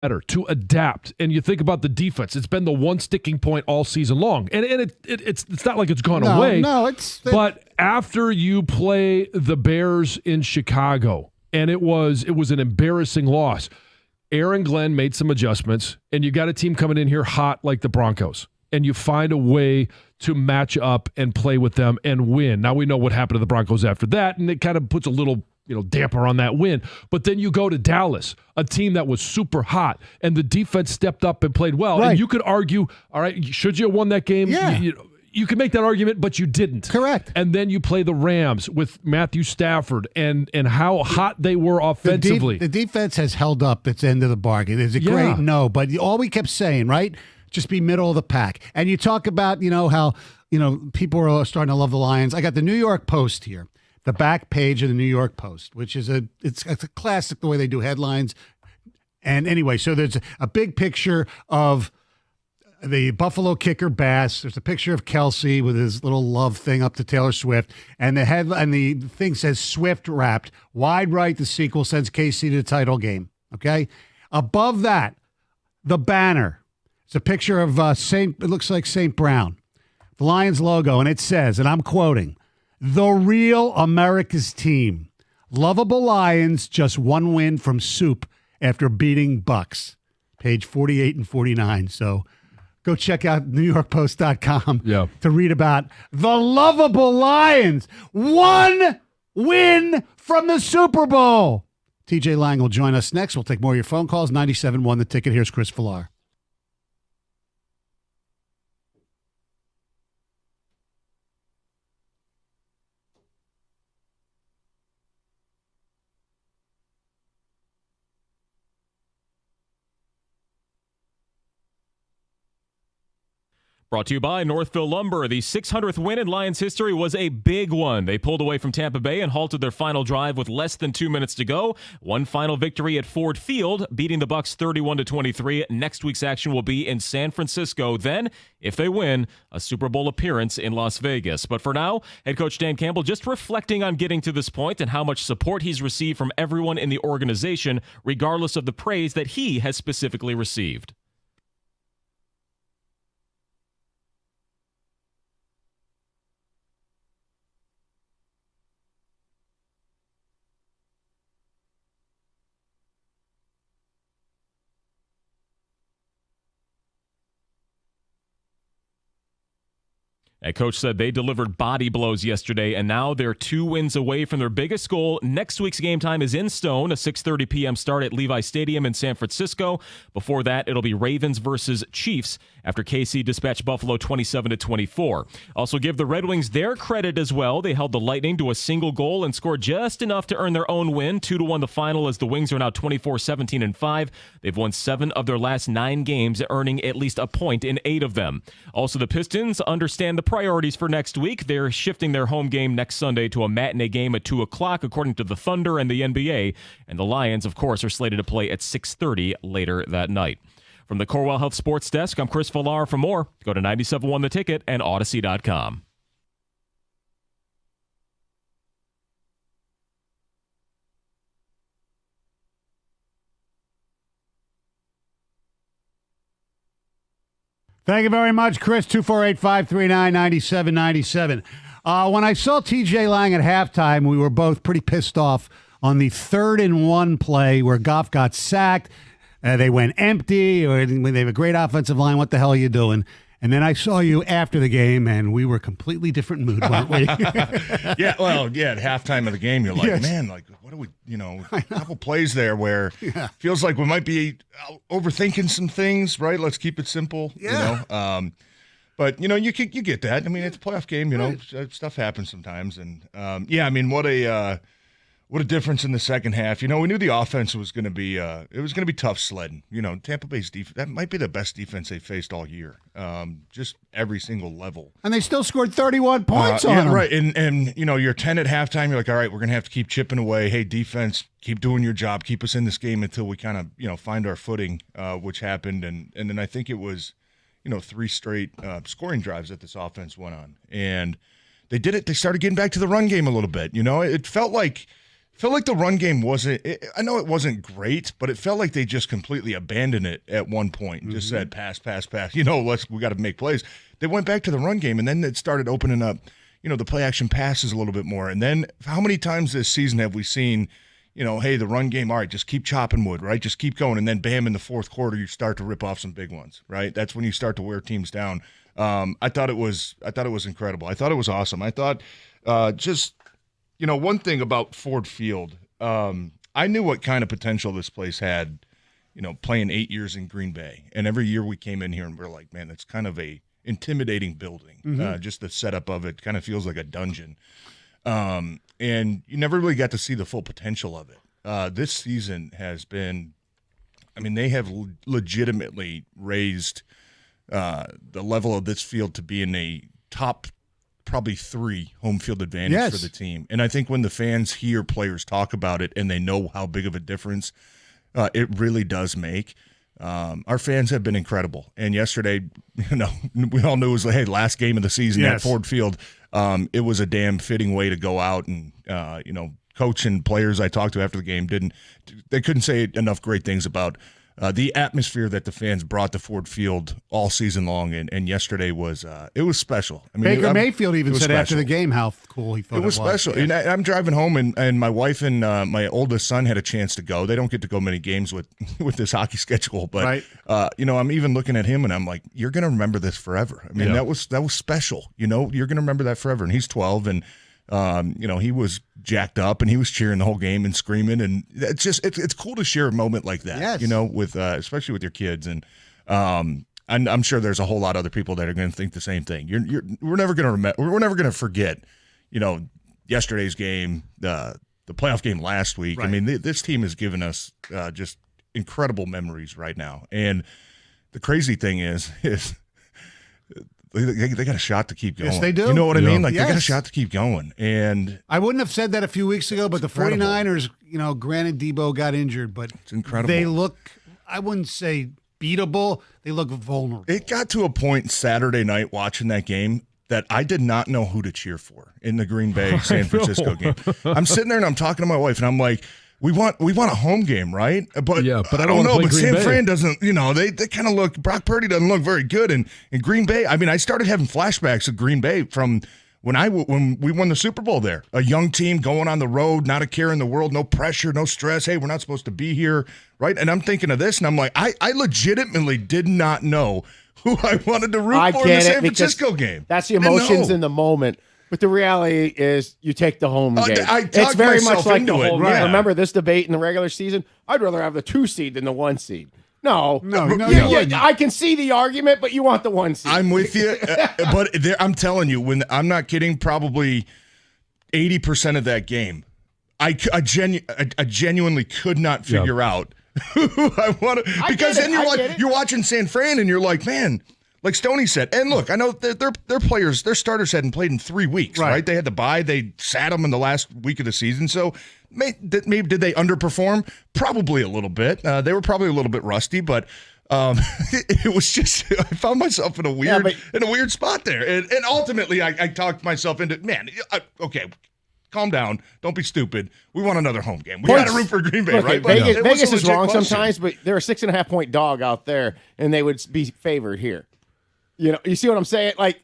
better, to adapt. And you think about the defense; it's been the one sticking point all season long, and it's not like it's gone away. No, But after you play the Bears in Chicago, and it was an embarrassing loss. Aaron Glenn made some adjustments, and you got a team coming in here hot like the Broncos, and you find a way to match up and play with them and win. Now we know what happened to the Broncos after that, and it kind of puts a little damper on that win. But then you go to Dallas, a team that was super hot, and the defense stepped up and played well. Right. And you could argue, all right, should you have won that game? Yeah. You can make that argument, but you didn't. Correct. And then you play the Rams with Matthew Stafford and how hot they were offensively. The defense has held up its end of the bargain. Is it great? No. But all we kept saying, right? Just be middle of the pack. And you talk about, how, people are starting to love the Lions. I got the New York Post here, the back page of the New York Post, which is it's a classic the way they do headlines. And anyway, so there's a big picture of the Buffalo kicker Bass. There's a picture of Kelsey with his little love thing up to Taylor Swift, and the thing says Swift wrapped wide right. The sequel sends KC to the title game. Okay, above that, the banner. It's a picture of It looks like St. Brown, the Lions logo, and it says, and I'm quoting, "The real America's team, lovable Lions, just one win from soup after beating Bucks." Page 48 and 49. So. Go check out NewYorkPost.com to read about the lovable Lions. One win from the Super Bowl. TJ Lang will join us next. We'll take more of your phone calls. 97.1 The Ticket. Here's Chris Villar. Brought to you by Northville Lumber. The 600th win in Lions history was a big one. They pulled away from Tampa Bay and halted their final drive with less than 2 minutes to go. One final victory at Ford Field, beating the Bucs 31-23. Next week's action will be in San Francisco. Then, if they win, a Super Bowl appearance in Las Vegas. But for now, head coach Dan Campbell just reflecting on getting to this point and how much support he's received from everyone in the organization, regardless of the praise that he has specifically received. A coach said they delivered body blows yesterday, and now they're 2 wins away from their biggest goal. Next week's game time is in stone, a 6:30 p.m. start at Levi Stadium in San Francisco. Before that, it'll be Ravens versus Chiefs after KC dispatched Buffalo 27-24. Also give the Red Wings their credit as well. They held the Lightning to a single goal and scored just enough to earn their own win. 2-1 the final as the Wings are now 24-17-5. They've won 7 of their last 9 games, earning at least a point in 8 of them. Also, the Pistons understand the priorities for next week. They're shifting their home game next Sunday to a matinee game at 2 o'clock, according to the Thunder and the NBA. And the Lions, of course, are slated to play at 6:30 later that night. From the Corewell Health Sports Desk, I'm Chris Villar. For more, go to 97.1 The Ticket and Odyssey.com. Thank you very much, Chris. 248-539-9797. When I saw TJ Lang at halftime, we were both pretty pissed off on the 3rd-and-1 play where Goff got sacked. They went empty, or they have a great offensive line. What the hell are you doing? And then I saw you after the game, and we were a completely different mood, weren't we? At halftime of the game, you're like, man, like, what are we, a couple plays there where feels like we might be overthinking some things, right? Let's keep it simple, But, you get that. I mean, it's a playoff game, right. Stuff happens sometimes. And, what a difference in the second half. We knew the offense was going to be tough sledding. Tampa Bay's defense, that might be the best defense they faced all year. Just every single level. And they still scored 31 points on them. Right. And you're 10 at halftime. You're like, all right, we're going to have to keep chipping away. Hey, defense, keep doing your job. Keep us in this game until we kind of, find our footing, which happened. And then I think it was, 3 straight scoring drives that this offense went on. And they did it. They started getting back to the run game a little bit. It felt like felt like the run game wasn't. I know it wasn't great, but it felt like they just completely abandoned it at one point and just said pass, pass, pass. We got to make plays. They went back to the run game, and then it started opening up, the play action passes a little bit more. And then how many times this season have we seen, hey, the run game, all right, just keep chopping wood, right? Just keep going. And then bam, in the fourth quarter, you start to rip off some big ones, right? That's when you start to wear teams down. I thought it was incredible. I thought it was awesome. I thought one thing about Ford Field, I knew what kind of potential this place had, playing 8 years in Green Bay. And every year we came in here and we're like, man, that's kind of a intimidating building. Just the setup of it kind of feels like a dungeon. And you never really got to see the full potential of it. This season has been, they have legitimately raised the level of this field to be in a top probably 3 home field advantage for the team. And I think when the fans hear players talk about it and they know how big of a difference it really does make. Our fans have been incredible. And yesterday, we all knew it was the last game of the season at Ford Field. It was a damn fitting way to go out and, coach and players I talked to after the game they couldn't say enough great things about the atmosphere that the fans brought to Ford Field all season long, and yesterday was it was special. Baker Mayfield even said after the game how cool he thought it was. Special. And I'm driving home, and my wife and my oldest son had a chance to go. They don't get to go many games with this hockey schedule, but I'm even looking at him, and I'm like, you're going to remember this forever. That was special. You're going to remember that forever. And he's 12, and he was jacked up and he was cheering the whole game and screaming, and it's cool to share a moment like that, with especially with your kids. And I'm sure there's a whole lot of other people that are going to think the same thing. We're never going to forget, yesterday's game, the playoff game last week. Right. This team has given us just incredible memories right now. And the crazy thing is they got a shot to keep going. Yes, they do. You know what I mean? They got a shot to keep going. And I wouldn't have said that a few weeks ago, but the 49ers, granted Debo got injured, but it's incredible. They look, I wouldn't say beatable, they look vulnerable. It got to a point Saturday night watching that game that I did not know who to cheer for in the Green Bay San Francisco game. I'm sitting there and I'm talking to my wife and I'm like, we want a home game, right? But I don't know. But San Fran doesn't. They kind of look. Brock Purdy doesn't look very good. And in Green Bay, I started having flashbacks of Green Bay from when we won the Super Bowl there. A young team going on the road, not a care in the world, no pressure, no stress. Hey, we're not supposed to be here, right? And I'm thinking of this, and I'm like, I legitimately did not know who I wanted to root for in the San Francisco game. That's the emotions in the moment. But the reality is you take the home game. It's very much like the home game. Remember this debate in the regular season? I'd rather have the 2 seed than the 1 seed. No. I can see the argument, but you want the 1 seed. I'm with you. But I'm telling you, I'm not kidding, probably 80% of that game, I genuinely could not figure out who I want to. Because then you're watching San Fran and you're like, man, like Stoney said, and look, I know their players, their starters hadn't played in 3 weeks, right? They had to bye. They sat them in the last week of the season. So maybe did they underperform? Probably a little bit. They were probably a little bit rusty, but it was just I found myself in a weird spot there, and ultimately I talked myself into okay. Calm down. Don't be stupid. We want another home game. We got to root for Green Bay, right? Vegas is wrong sometimes, but they're a 6.5-point dog out there, and they would be favored here. You see what I'm saying? Like,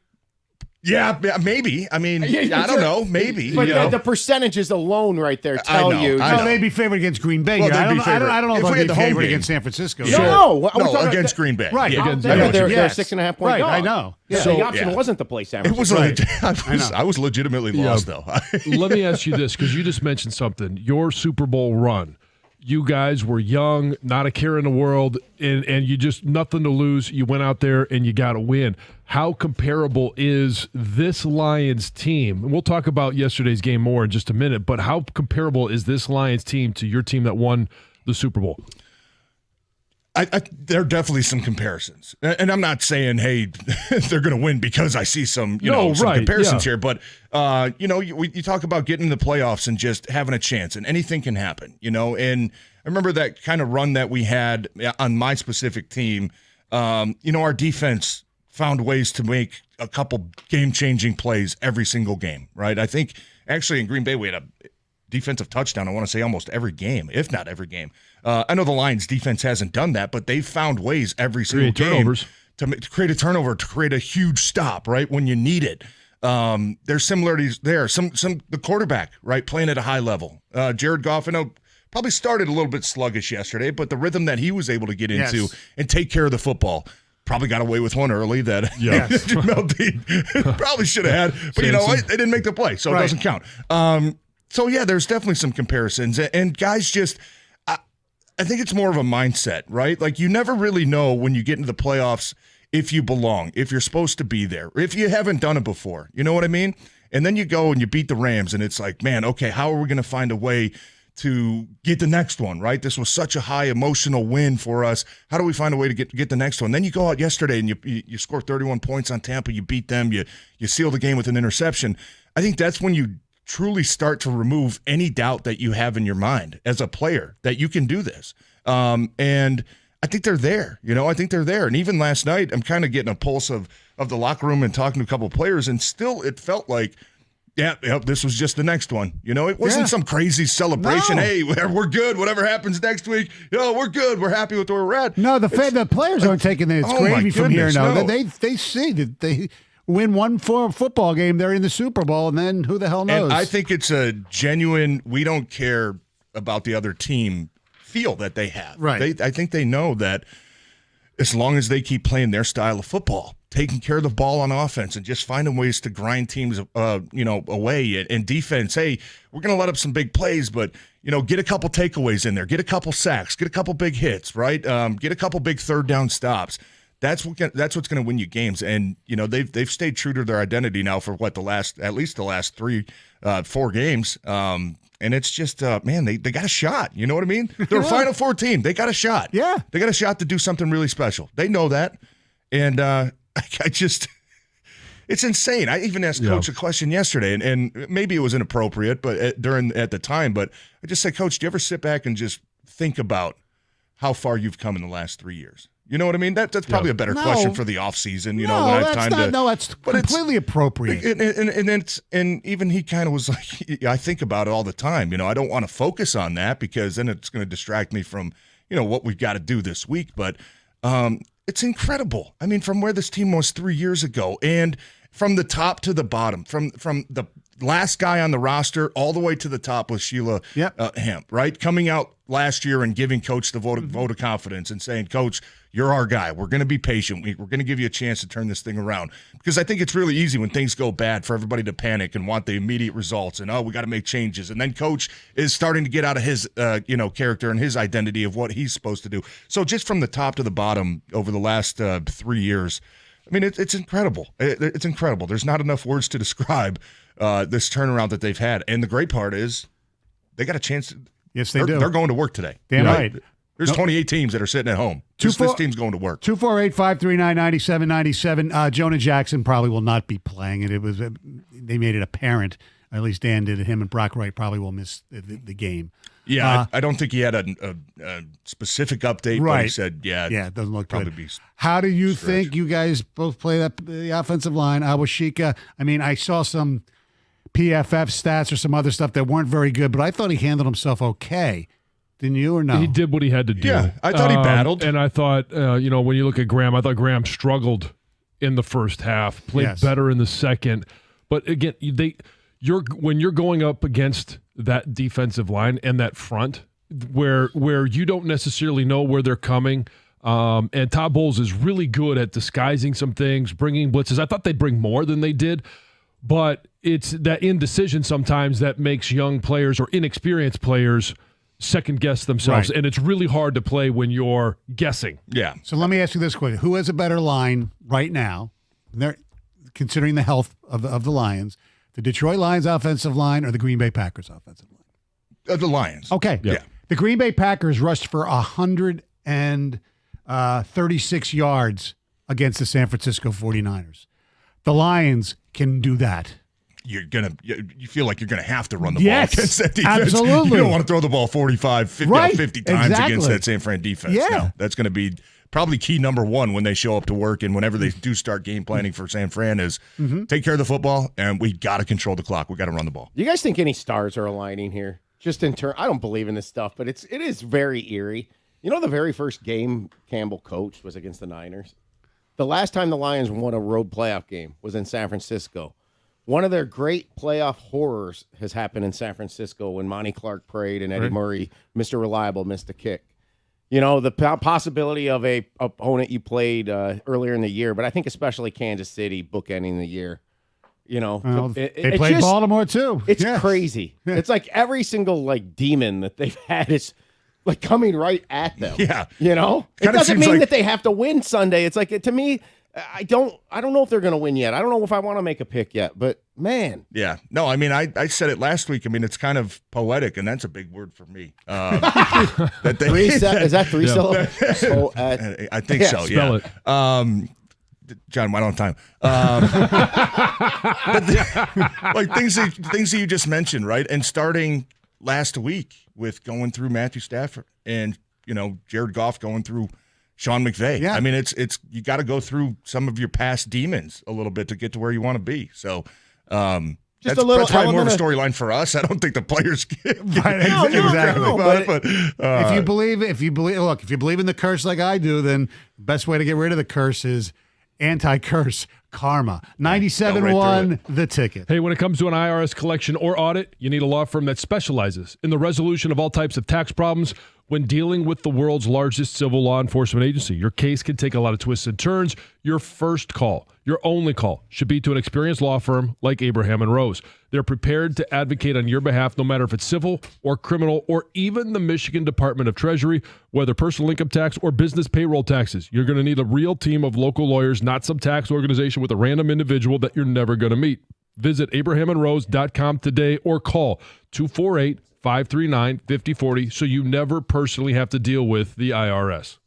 yeah, maybe. I don't know. Maybe. But the percentages alone right there tell you. No, they'd be favored against Green Bay. Well, I don't know if they'd be favored against San Francisco. No, against Green Bay. Right. Yeah. They're a 6.5-point dog. I know. Yeah, so the option wasn't to play San Francisco. I was legitimately lost, though. Let me ask you this, because you just mentioned something. Your Super Bowl run. You guys were young, not a care in the world, and you just nothing to lose. You went out there and you got to win. How comparable is this Lions team? And we'll talk about yesterday's game more in just a minute, but how comparable is this Lions team to your team that won the Super Bowl? There are definitely some comparisons, and I'm not saying, hey, they're going to win because I see some, some comparisons here. But you talk about getting in the playoffs and just having a chance, and anything can happen, And I remember that kind of run that we had on my specific team. Our defense found ways to make a couple game-changing plays every single game, right? I think actually in Green Bay we had defensive touchdown, I want to say almost every game, if not every game. I know the Lions defense hasn't done that, but they've found ways every single game to create a turnover, to create a huge stop, right, when you need it. There's similarities there. The quarterback, right, playing at a high level. Jared Goff, I know, probably started a little bit sluggish yesterday, but the rhythm that he was able to get into and take care of the football, probably got away with one early that Jamel Dean probably should have had. But, they didn't make the play, so it doesn't count. So, there's definitely some comparisons. And guys just – I think it's more of a mindset, right? Like, you never really know when you get into the playoffs if you belong, if you're supposed to be there, if you haven't done it before. You know what I mean? And then you go and you beat the Rams, and it's like, man, okay, how are we going to find a way to get the next one, right? This was such a high emotional win for us. How do we find a way to get the next one? Then you go out yesterday and you score 31 points on Tampa. You beat them. You seal the game with an interception. I think that's when you truly start to remove any doubt that you have in your mind as a player that you can do this. And I think they're there. I think they're there. And even last night, I'm kind of getting a pulse of the locker room and talking to a couple of players, and still it felt like, this was just the next one. It wasn't some crazy celebration. No. Hey, we're good. Whatever happens next week, we're good. We're happy with where we're at. No, the players aren't taking it. It's gravy from here now. No. They see that they win one football game, they're in the Super Bowl, and then who the hell knows? And I think it's a genuine, we don't care about the other team feel that they have. Right. I think they know that as long as they keep playing their style of football, taking care of the ball on offense and just finding ways to grind teams away, and defense, hey, we're going to let up some big plays, but get a couple takeaways in there, get a couple sacks, get a couple big hits, right? Get a couple big third down stops. That's what's going to win you games. And they've stayed true to their identity now for at least the last 3-4 games. And it's just, man, they got a shot. You know what I mean? They're a Final Four team. They got a shot. Yeah. They got a shot to do something really special. They know that. And I just, it's insane. I even asked Coach a question yesterday, and maybe it was inappropriate, but at the time, but I just said, Coach, do you ever sit back and just think about how far you've come in the last 3 years? You know what I mean? That's probably a better question for the offseason, when I have time to. No, that's completely appropriate. And even he kind of was like, I think about it all the time. I don't want to focus on that because then it's going to distract me from, what we've got to do this week. But it's incredible. I mean, from where this team was 3 years ago, and from the top to the bottom, from the last guy on the roster all the way to the top with Sheila Hemp, right? Coming out last year and giving Coach the vote of confidence and saying, Coach, you're our guy. We're going to be patient. We're going to give you a chance to turn this thing around. Because I think it's really easy when things go bad for everybody to panic and want the immediate results and, we got to make changes. And then Coach is starting to get out of his, character and his identity of what he's supposed to do. So just from the top to the bottom over the last 3 years, I mean, it's incredible. It's incredible. There's not enough words to describe this turnaround that they've had. And the great part is they got a chance. Yes, they do. They're going to work today. Damn right. There's 28 teams that are sitting at home. This team's going to work. 248-539-9797. Jonah Jackson probably will not be playing it. They made it apparent, at least Dan did, him and Brock Wright probably will miss the game. Yeah, I don't think he had a specific update, but he said, it doesn't look good. Be How do you think you guys both play the offensive line? Awashika, I mean, I saw some PFF stats or some other stuff that weren't very good, but I thought he handled himself okay. Didn't you or no? He did what he had to do. Yeah, I thought he battled. And I thought, when you look at Graham, I thought Graham struggled in the first half, played better in the second. But again, when you're going up against that defensive line and that front, where you don't necessarily know where they're coming, and Todd Bowles is really good at disguising some things, bringing blitzes. I thought they'd bring more than they did, but it's that indecision sometimes that makes young players or inexperienced players second guess themselves, and it's really hard to play when you're guessing. Yeah. So let me ask you this question: who has a better line right now? They're considering the health of the Lions, the Detroit Lions offensive line or the Green Bay Packers offensive line? The Lions. Okay. Yeah. The Green Bay Packers rushed for 136 yards against the San Francisco 49ers. The Lions can do that. You feel like you're gonna have to run the ball against that defense. Absolutely. You don't want to throw the ball 50 times against that San Fran defense. Yeah. No, that's gonna be probably key number one when they show up to work and whenever they do start game planning for San Fran is take care of the football, and we got to control the clock. We got to run the ball. Do you guys think any stars are aligning here? Just in turn, I don't believe in this stuff, but it is very eerie. You know, the very first game Campbell coached was against the Niners. The last time the Lions won a road playoff game was in San Francisco. One of their great playoff horrors has happened in San Francisco when Monty Clark prayed and Eddie Murray, Mr. Reliable, missed a kick. You know, the possibility of a opponent you played earlier in the year, but I think especially Kansas City bookending the year. You know, well, they played Baltimore too. It's crazy. Yeah. It's like every single demon that they've had is like coming right at them. Yeah, you know, it doesn't mean that they have to win Sunday. It's like to me. I don't know if they're going to win yet. I don't know if I want to make a pick yet, but man. Yeah. No, I mean, I said it last week. I mean, it's kind of poetic, and that's a big word for me. That they, is that three syllables? I think so, spell it. John, I don't have time. Like things that you just mentioned, right? And starting last week with going through Matthew Stafford and, Jared Goff going through Sean McVay. Yeah. I mean, it's you got to go through some of your past demons a little bit to get to where you want to be. So that's probably more of a storyline for us. I don't think the players get exactly. But if you believe in the curse like I do, then the best way to get rid of the curse is anti-curse karma. 97.1 The Ticket. Hey, when it comes to an IRS collection or audit, you need a law firm that specializes in the resolution of all types of tax problems. When dealing with the world's largest civil law enforcement agency, your case can take a lot of twists and turns. Your first call, your only call, should be to an experienced law firm like Abraham & Rose. They're prepared to advocate on your behalf, no matter if it's civil or criminal or even the Michigan Department of Treasury, whether personal income tax or business payroll taxes. You're going to need a real team of local lawyers, not some tax organization with a random individual that you're never going to meet. Visit abrahamandrose.com today or call 248-539-5040 so you never personally have to deal with the IRS.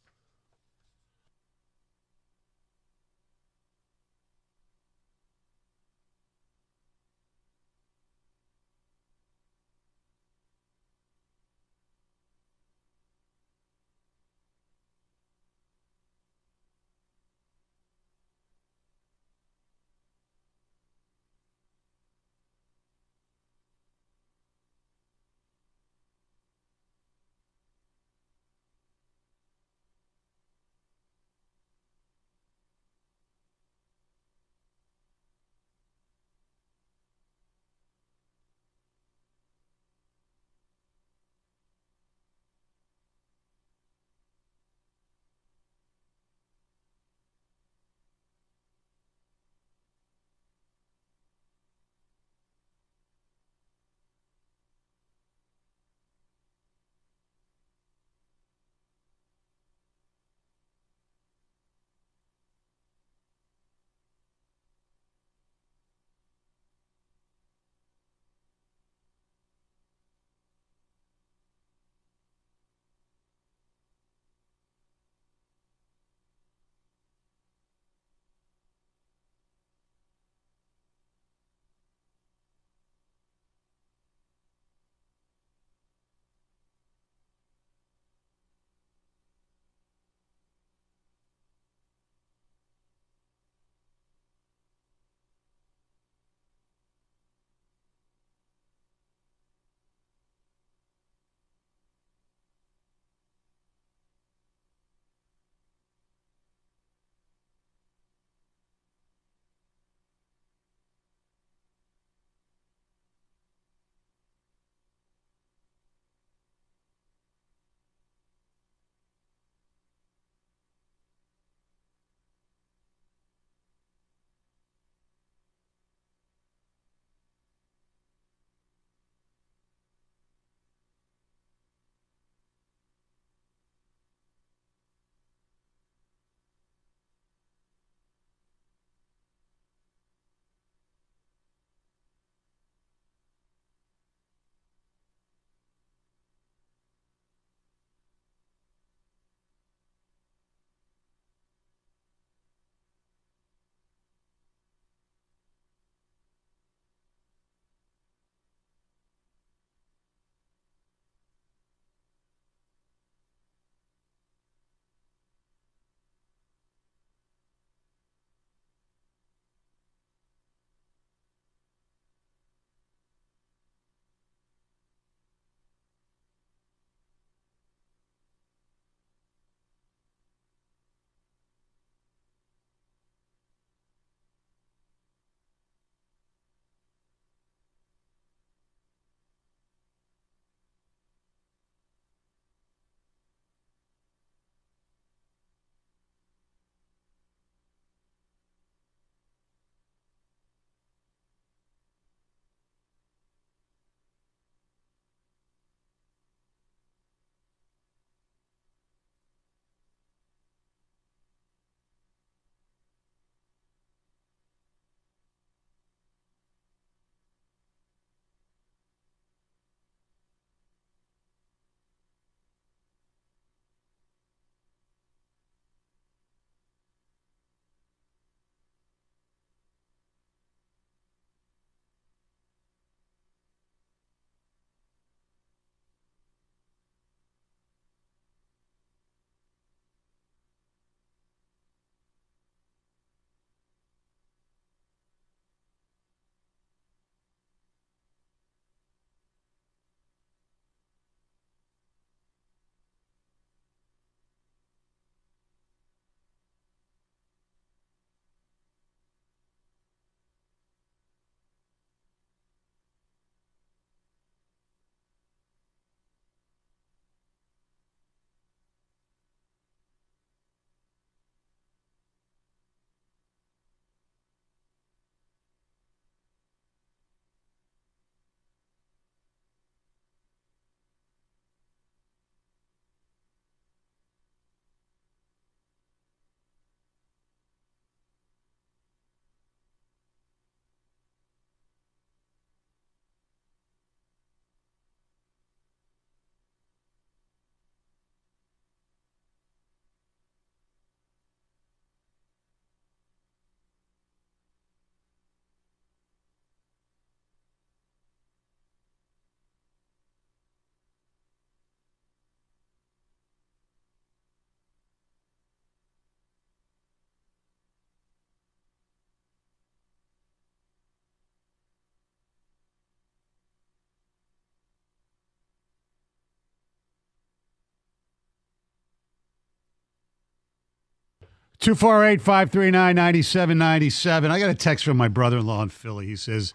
248-539-9797. I got a text from my brother-in-law in Philly. He says,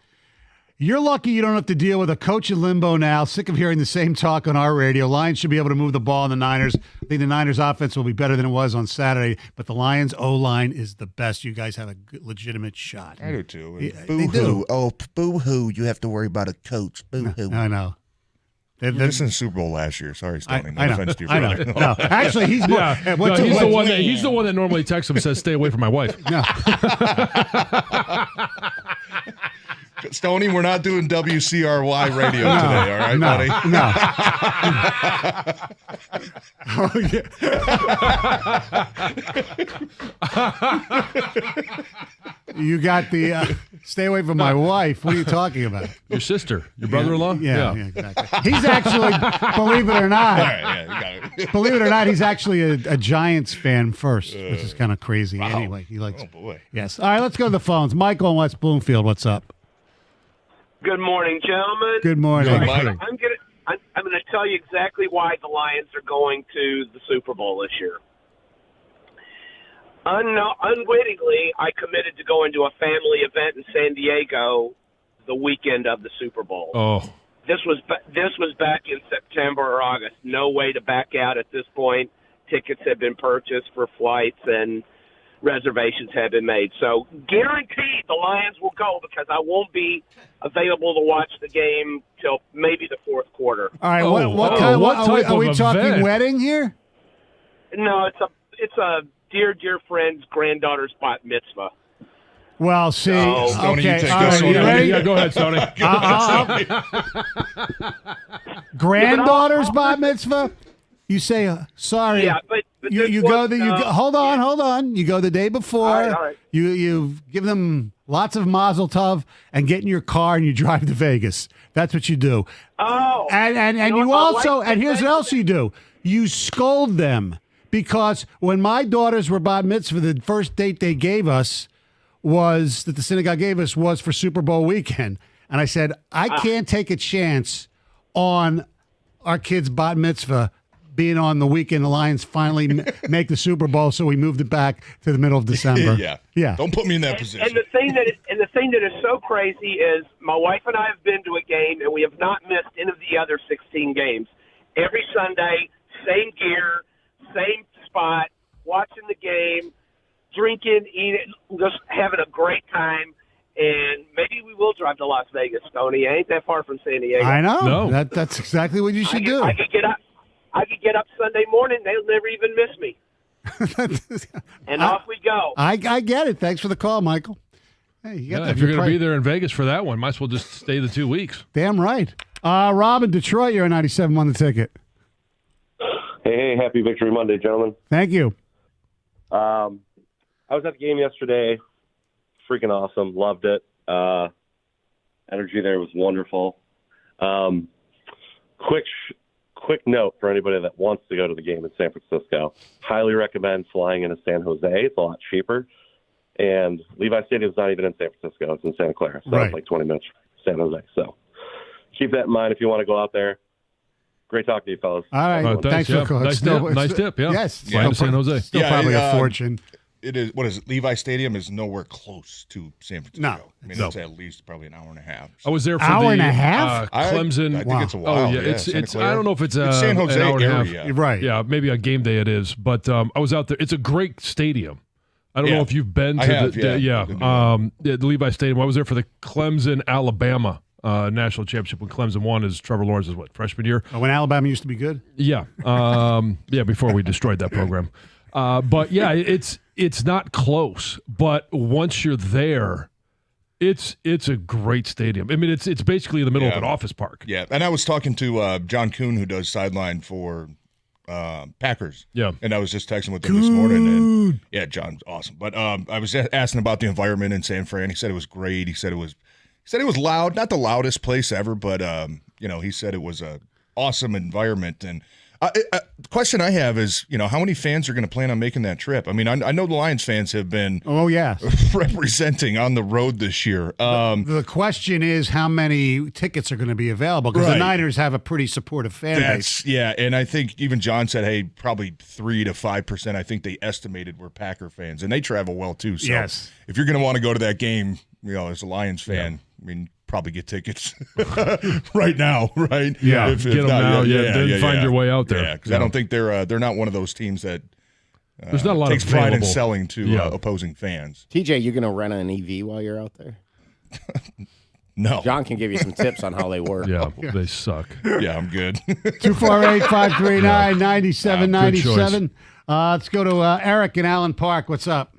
"You're lucky you don't have to deal with a coach in limbo now. Sick of hearing the same talk on our radio. Lions should be able to move the ball in the Niners. I think the Niners offense will be better than it was on Saturday, but the Lions O-line is the best. You guys have a legitimate shot." I do too. Yeah, Boo-hoo. Oh, boo-hoo. You have to worry about a coach. Boo-hoo. I know. This in the Super Bowl last year. Sorry, Stoney. No offense to your I know. brother. No, actually, he's more. He's the one that normally texts him and says, "Stay away from my wife." No. Stoney, we're not doing WCRY radio today, all right, buddy? No. Oh, yeah. You got the stay away from my wife. What are you talking about? Your sister, your brother-in-law? Yeah, exactly. He's actually, believe it or not, All right, yeah, you got it. believe it or not, he's actually a Giants fan first, which is kind of crazy. Wow. Anyway, he likes. Oh, boy. Yes. All right, let's go to the phones. Michael in West Bloomfield, what's up? Good morning, gentlemen. Good morning. Good morning. I'm gonna tell you exactly why the Lions are going to the Super Bowl this year. Unwittingly, I committed to going to a family event in San Diego the weekend of the Super Bowl. Oh, This was back in September or August. No way to back out at this point. Tickets have been purchased for flights and reservations have been made. So guaranteed the Lions will go because I won't be available to watch the game till maybe the fourth quarter. All right, Oh, what type are we of talking event? wedding here? No, it's a dear friend's granddaughter's bat mitzvah. Well, see, No. Stoney, you okay, take all this right, one. you ready? yeah. Go ahead, Tony. Granddaughter's bat mitzvah. You say sorry. Yeah, but You go hold on. You go the day before. All right. You give them lots of mazel tov and get in your car and you drive to Vegas. That's what you do. Oh, And You know you what, my also wife and here's said what else you do. You scold them because when my daughters were bat mitzvah, the first date they gave us was that the synagogue gave us was for Super Bowl weekend, and I said I can't take a chance on our kids' bat mitzvah being on the weekend. The Lions finally make the Super Bowl, so we moved it back to the middle of December. Yeah. Don't put me in that position. And the thing that is so crazy is my wife and I have been to a game and we have not missed any of the other 16 games. Every Sunday, same gear, same spot, watching the game, drinking, eating, just having a great time. And maybe we will drive to Las Vegas, Tony. It ain't that far from San Diego. I know. No. That's exactly what you should do. I could get up Sunday morning. They'll never even miss me. And off we go. I get it. Thanks for the call, Michael. Hey, you got Yeah, that if you're going to right. be there in Vegas for that one, might as well just stay the 2 weeks. Damn right. Rob in Detroit, you're a 97 on the ticket. Hey, happy Victory Monday, gentlemen. Thank you. I was at the game yesterday. Freaking awesome. Loved it. Energy there was wonderful. Quick note for anybody that wants to go to the game in San Francisco. Highly recommend flying into San Jose. It's a lot cheaper. And Levi Stadium's not even in San Francisco. It's in Santa Clara. So Right. it's like 20 minutes from San Jose. So keep that in mind if you want to go out there. Great talking to you, fellas. All right. Oh, thanks for the call. Nice tip, yeah. Yes. Flying to San Jose. Still probably a fortune. It is. What is it? Levi Stadium is nowhere close to San Francisco. No. I mean, No. it's at least probably an hour and a half. I was there for Hour the and a half? Clemson. I think it's a while. Oh yeah, it's Santa I Clara. don't know if it's San Jose an hour and a half. area. Right. Yeah, maybe on game day it is, but I was out there. It's a great stadium. I don't Yeah. know if you've been to I have, the Levi Stadium. I was there for the Clemson Alabama national championship when Clemson won. As Trevor Lawrence's freshman year. When Alabama used to be good? Yeah, before we destroyed that program. But yeah, it's not close. But once you're there, it's a great stadium. I mean, it's basically in the middle of an office park. Yeah, and I was talking to John Kuhn, who does sideline for Packers. Yeah. And I was just texting with him this morning. And yeah, John's awesome. But I was asking about the environment in San Fran. He said it was great. He said it was loud, not the loudest place ever, but he said it was a awesome environment. And The question I have is, how many fans are going to plan on making that trip? I mean, I know the Lions fans have been representing on the road this year. The question is how many tickets are going to be available, because the Niners have a pretty supportive fan base. Yeah, and I think even John said, hey, probably 3 to 5%, I think they estimated were Packer fans, and they travel well too. So if you're going to want to go to that game, as a Lions fan, I mean, probably get tickets right now, right? Yeah, get them now. Then find your way out there. Yeah, because I don't think they're not one of those teams that there's not a lot takes of pride in selling to opposing fans. TJ, you gonna rent an EV while you're out there? No. John can give you some tips on how they work. Yeah, they suck. Yeah, I'm good. 248-539-9797. Let's go to Eric in Allen Park. What's up?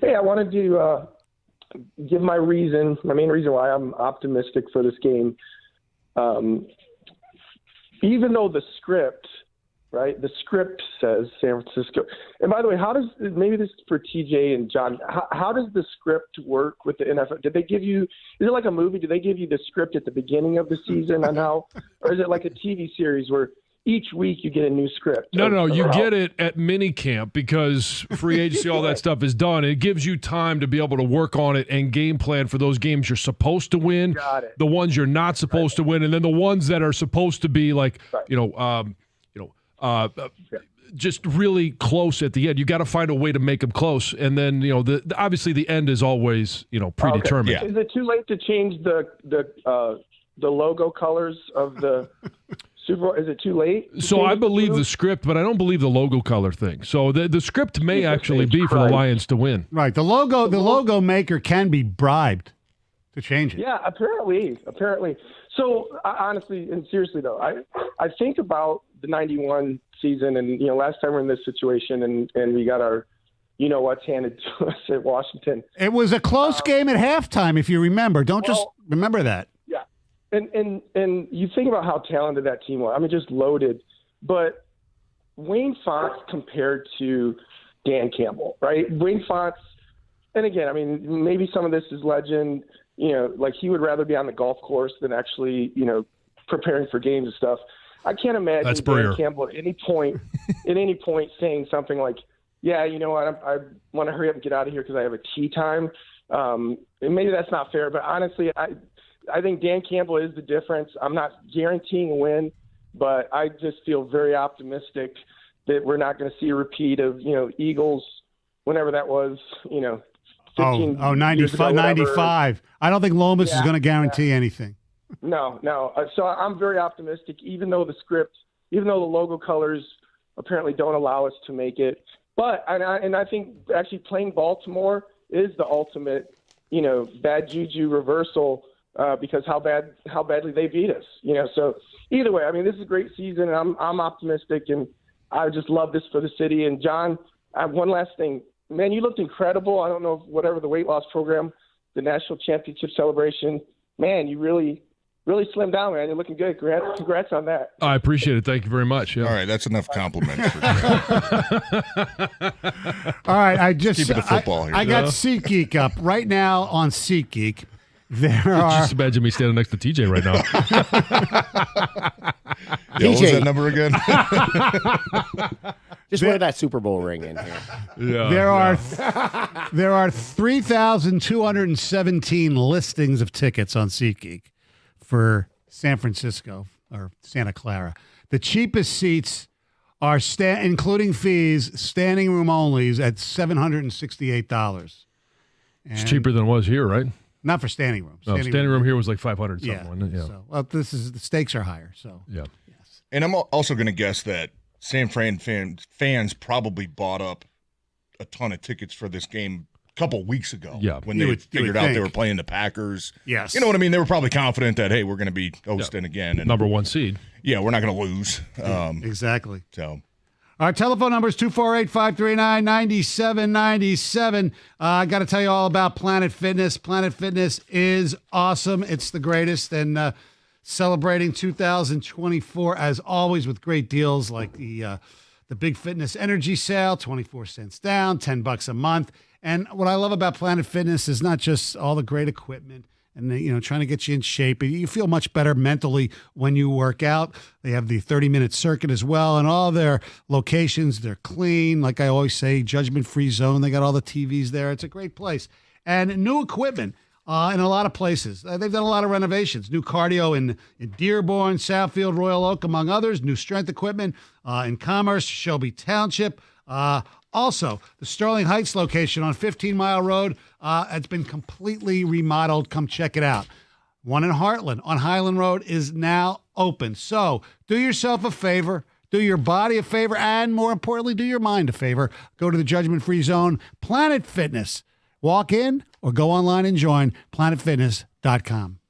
Hey, I wanted to give my main reason why I'm optimistic for this game. Even though the script says San Francisco. And by the way, maybe this is for TJ and John, how does the script work with the NFL? Is it like a movie? Do they give you the script at the beginning of the season on how, or is it like a TV series where each week you get a new script? No, you get it at minicamp because free agency, all that stuff is done. It gives you time to be able to work on it and game plan for those games you're supposed to win, the ones you're not supposed to win, and then the ones that are supposed to be like, just really close at the end. You got to find a way to make them close, and then obviously the end is always predetermined. Okay. Is it too late to change the logo colors of the Super Bowl? Is it too late? So I believe the script, but I don't believe the logo color thing. So the script may actually be for the Lions to win. Right. The logo maker can be bribed to change it. Yeah, apparently. So honestly and seriously though, I think about the 91 season and last time we were in this situation and we got our what's handed to us at Washington. It was a close game at halftime, if you remember. Just remember that. Yeah. And you think about how talented that team was. I mean, just loaded. But Wayne Fontes compared to Dan Campbell, right? Wayne Fontes, and again, I mean, maybe some of this is legend. Like he would rather be on the golf course than actually, preparing for games and stuff. I can't imagine Dan Campbell at any point saying something like, yeah, you know what, I want to hurry up and get out of here because I have a tea time. And maybe that's not fair, but honestly, I think Dan Campbell is the difference. I'm not guaranteeing a win, but I just feel very optimistic that we're not going to see a repeat of, Eagles, whenever that was, 95. I don't think Lomas is going to guarantee anything. No. So I'm very optimistic, even though the logo colors apparently don't allow us to make it. But I think actually playing Baltimore is the ultimate, bad juju reversal because how badly they beat us. So either way, I mean, this is a great season, and I'm optimistic, and I just love this for the city. And John, one last thing. Man, you looked incredible. I don't know, whatever the weight loss program, the national championship celebration. Man, you really slimmed down, man. You're looking good. Congrats on that. I appreciate it. Thank you very much. Yeah. All right, that's enough compliments. All right, I just keep it to football here. I got SeatGeek up right now on SeatGeek. Just imagine me standing next to TJ right now. What was that number again? Just wear that Super Bowl ring in here. Yeah, there are 3,217 listings of tickets on SeatGeek for San Francisco or Santa Clara. The cheapest seats are including fees, standing room only, is at $768. It's cheaper than it was here, right? Not for standing room. Standing room here was like 500 something. Wasn't it? Yeah. So, the stakes are higher. So yeah. Yes. And I'm also going to guess that San Fran fans probably bought up a ton of tickets for this game a couple weeks ago. Yeah. When they figured out they were playing the Packers. Yes. You know what I mean? They were probably confident that, hey, we're going to be hosting again. And number one seed. Yeah, we're not going to lose. Exactly. So. Our telephone number is 248-539-9797. I got to tell you all about Planet Fitness. Planet Fitness is awesome. It's the greatest. And celebrating 2024, as always, with great deals like the Big Fitness Energy Sale, 24 cents down, $10 a month. And what I love about Planet Fitness is not just all the great equipment and trying to get you in shape. You feel much better mentally when you work out. They have the 30-minute circuit as well, and all their locations, they're clean. Like I always say, judgment-free zone. They got all the TVs there. It's a great place. And new equipment in a lot of places. They've done a lot of renovations. New cardio in Dearborn, Southfield, Royal Oak, among others. New strength equipment in Commerce, Shelby Township. Also, the Sterling Heights location on 15 Mile Road has been completely remodeled. Come check it out. One in Heartland on Highland Road is now open. So do yourself a favor, do your body a favor, and more importantly, do your mind a favor. Go to the Judgment-Free Zone, Planet Fitness. Walk in or go online and join planetfitness.com.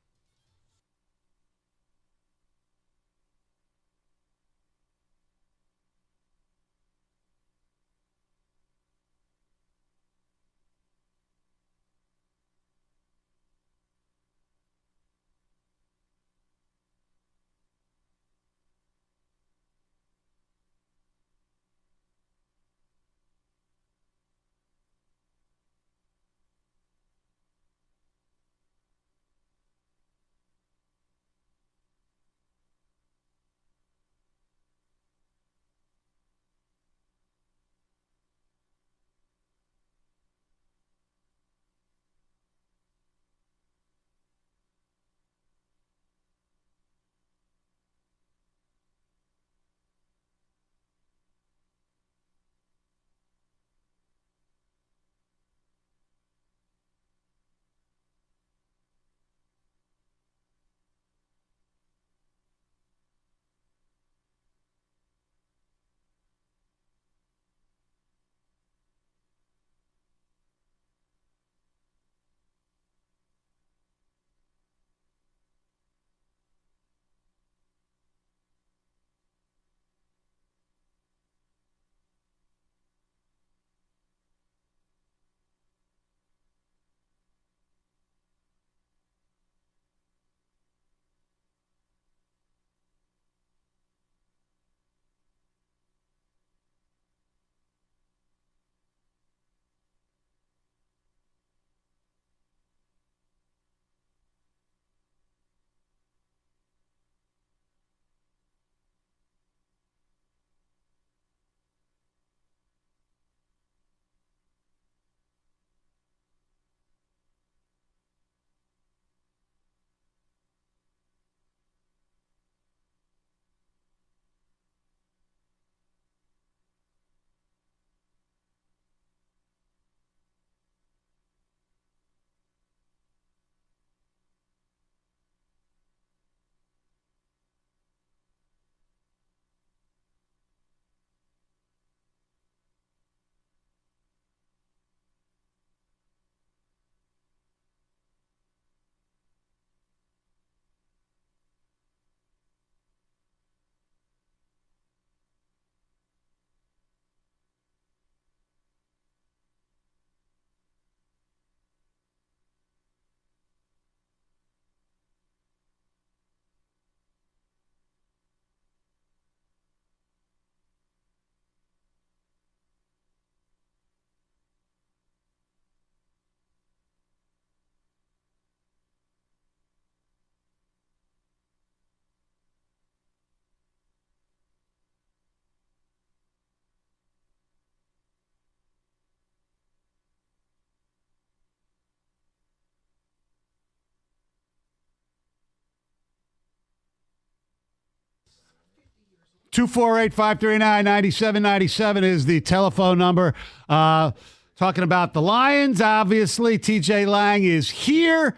Two 248-539-9797 is the telephone number. Talking about the Lions, obviously, TJ Lang is here,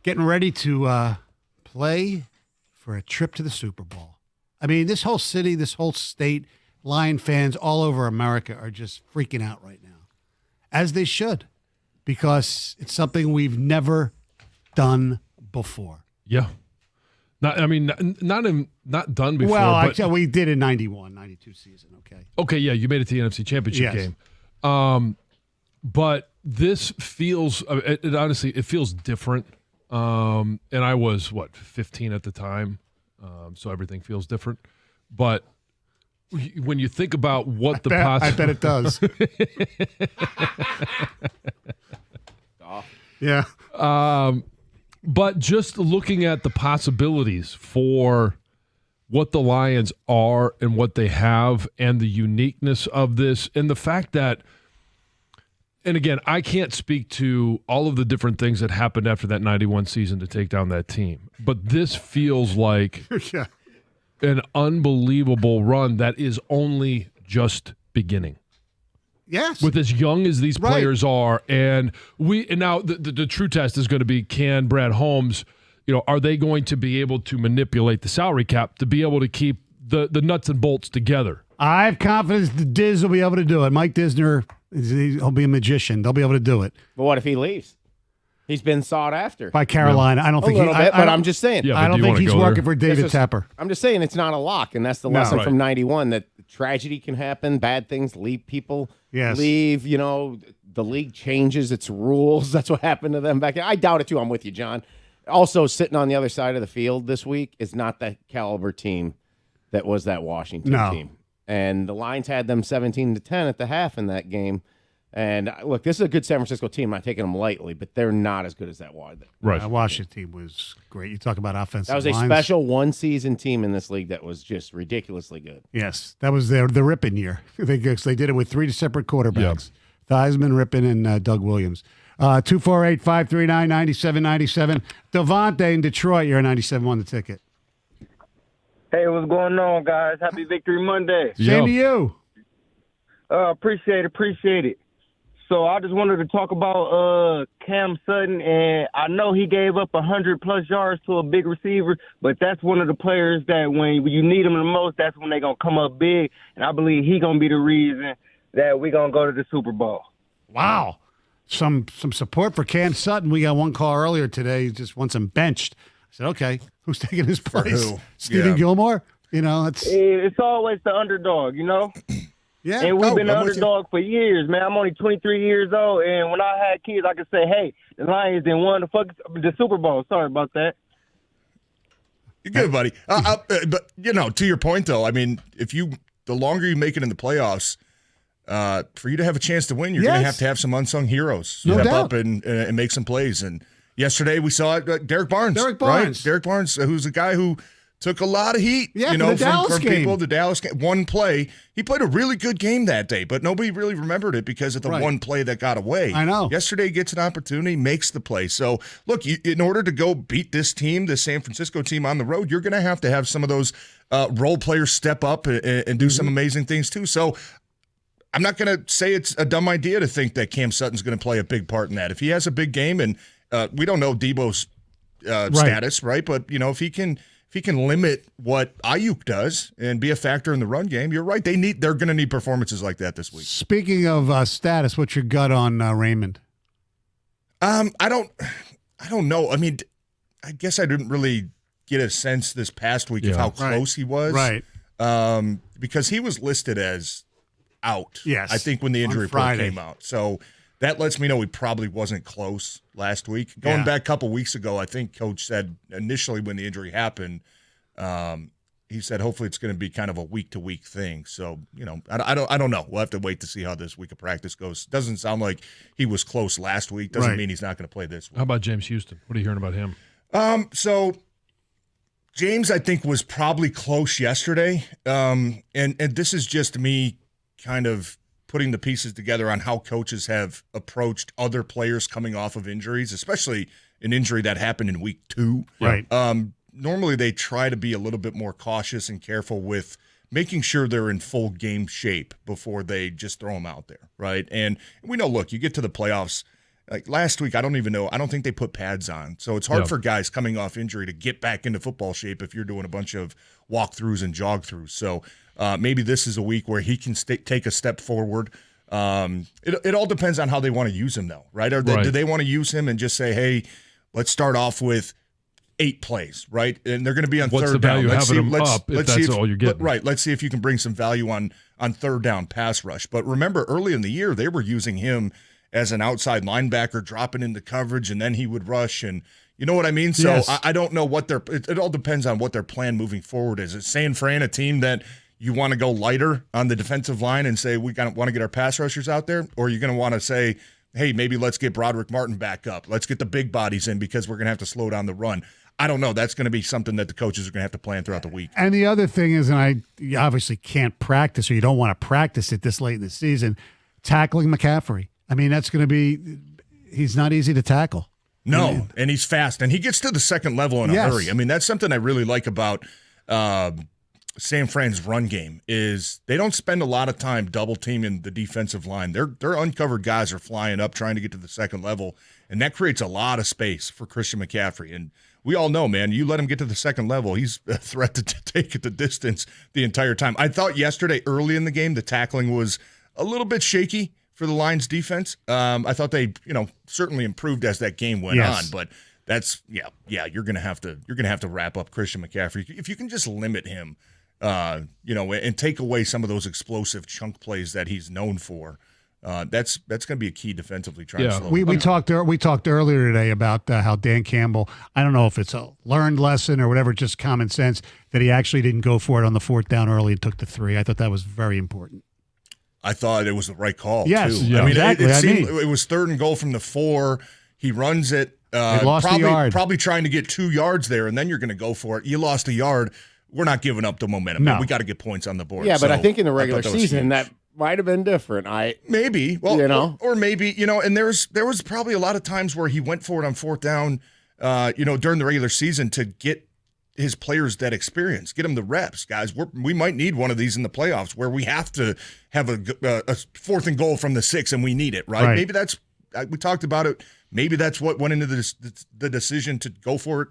getting ready to play for a trip to the Super Bowl. I mean, this whole city, this whole state, Lion fans all over America are just freaking out right now, as they should, because it's something we've never done before. Yeah. Not done before. Well, we did in 91, 92 season, okay. Okay, yeah, you made it to the NFC Championship game. But this feels, it honestly, it feels different. And I was, 15 at the time, so everything feels different. But when you think about what I bet it does. But just looking at the possibilities for what the Lions are and what they have and the uniqueness of this and the fact that, and again, I can't speak to all of the different things that happened after that 91 season to take down that team, but this feels like an unbelievable run that is only just beginning. Yes. With as young as these players are, and now the true test is going to be, can Brad Holmes, are they going to be able to manipulate the salary cap to be able to keep the nuts and bolts together? I have confidence that Diz will be able to do it. Mike Disner, he'll be a magician. They'll be able to do it. But what if he leaves? He's been sought after by Carolina. I don't think a little bit, but I'm just saying. Yeah, I don't think he's working for David Tepper. I'm just saying it's not a lock, and that's the lesson from '91 that tragedy can happen, bad things leave people. Leave. The league changes its rules. That's what happened to them back then. I doubt it too. I'm with you, John. Also, sitting on the other side of the field this week is not the caliber team that was that Washington team. And the Lions had them 17-10 at the half in that game. And look, this is a good San Francisco team. I'm not taking them lightly, but they're not as good as that Washington team was great. You talk about offensive lines. That was a special one-season team in this league that was just ridiculously good. Yes, that was the Rippon year. They did it with 3 separate quarterbacks. Theismann, Rippon, and Doug Williams. 248-539-9797. Devontae in Detroit, you're a 97 on the ticket. Hey, what's going on, guys? Happy Victory Monday. Same to you. Appreciate it. So I just wanted to talk about Cam Sutton, and I know he gave up 100-plus yards to a big receiver, but that's one of the players that when you need them the most, that's when they're going to come up big, and I believe he's going to be the reason that we're going to go to the Super Bowl. Wow. Some support for Cam Sutton. We got one call earlier today. He just wants him benched. I said, okay, who's taking his place? Stephen Gilmore? It's always the underdog, Yeah. And we've been the underdog for years, man. I'm only 23 years old, and when I had kids, I could say, hey, the Lions didn't won the Super Bowl. Sorry about that. You're good, buddy. But, to your point, though, I mean, the longer you make it in the playoffs, for you to have a chance to win, you're going to have some unsung heroes step up and make some plays. And yesterday we saw Derek Barnes. Right? Derek Barnes, who's a guy who took a lot of heat, from people. The Dallas game, one play. He played a really good game that day, but nobody really remembered it because of the one play that got away. I know. Yesterday he gets an opportunity, makes the play. So, look, in order to go beat this team, the San Francisco team on the road, you're going to have some of those role players step up and do some amazing things too. So, I'm not going to say it's a dumb idea to think that Cam Sutton's going to play a big part in that. If he has a big game, and we don't know Debo's status, right? But if he can limit what Ayuk does and be a factor in the run game, you're right. They're going to need performances like that this week. Speaking of status, what's your gut on Raymond? I don't know. I mean, I guess I didn't really get a sense this past week of how close he was, right? Because he was listed as out. Yes, I think when the injury report came out. So that lets me know he probably wasn't close last week. Going back a couple weeks ago, I think Coach said initially when the injury happened, he said hopefully it's going to be kind of a week-to-week thing. So, I don't know. We'll have to wait to see how this week of practice goes. Doesn't sound like he was close last week. Doesn't mean he's not going to play this week. How about James Houston? What are you hearing about him? So James, I think, was probably close yesterday. And this is just me kind of putting the pieces together on how coaches have approached other players coming off of injuries, especially an injury that happened in week 2. Right. Normally they try to be a little bit more cautious and careful with making sure they're in full game shape before they just throw them out there, right? And we know, look, you get to the playoffs. Like last week, I don't think they put pads on. So it's hard for guys coming off injury to get back into football shape if you're doing a bunch of walkthroughs and jog-throughs. So maybe this is a week where he can take a step forward. It all depends on how they want to use him, though, right? Do they want to use him and just say, hey, let's start off with 8 plays, right? And they're going to be on What's third down. What's the value having him up if that's all you're getting? Right. Let's see if you can bring some value on third down pass rush. But remember, early in the year, they were using him as an outside linebacker, dropping into coverage, and then he would rush. And you know what I mean? So yes. I don't know what it all depends on what their plan moving forward is. Is San Fran a team that you want to go lighter on the defensive line and say we want to get our pass rushers out there? Or are you going to want to say, hey, maybe let's get Broderick Martin back up. Let's get the big bodies in because we're going to have to slow down the run. I don't know. That's going to be something that the coaches are going to have to plan throughout the week. And the other thing is, you obviously can't practice, or you don't want to practice it this late in the season, tackling McCaffrey. I mean, that's going to be – he's not easy to tackle. No, and he's fast. And he gets to the second level in a hurry. I mean, that's something I really like about San Fran's run game is they don't spend a lot of time double-teaming the defensive line. Their uncovered guys are flying up trying to get to the second level, and that creates a lot of space for Christian McCaffrey. And we all know, man, you let him get to the second level, he's a threat to take it the distance the entire time. I thought yesterday early in the game the tackling was a little bit shaky for the Lions defense. I thought they, certainly improved as that game went on, but that's you're gonna have to wrap up Christian McCaffrey if you can just limit him, and take away some of those explosive chunk plays that he's known for. That's going to be a key defensively. We talked earlier today about how Dan Campbell, I don't know if it's a learned lesson or whatever, just common sense, that he actually didn't go for it on the fourth down early and took the 3. I thought that was very important. I thought it was the right call. Yes, too. yeah, I mean, exactly. It was 3rd and goal from the 4. He runs it. He lost a yard. Probably trying to get 2 yards there, and then you're going to go for it. You lost a yard. We're not giving up the momentum. No. We got to get points on the board. Yeah, but I think in the regular season that might have been different. Maybe. Well, or maybe, and there was probably a lot of times where he went for it on 4th down, during the regular season to get his players that experience, get them the reps, guys. We might need one of these in the playoffs where we have to have a 4th and goal from the 6 and we need it, right? Maybe that's, we talked about it. Maybe that's what went into the decision to go for it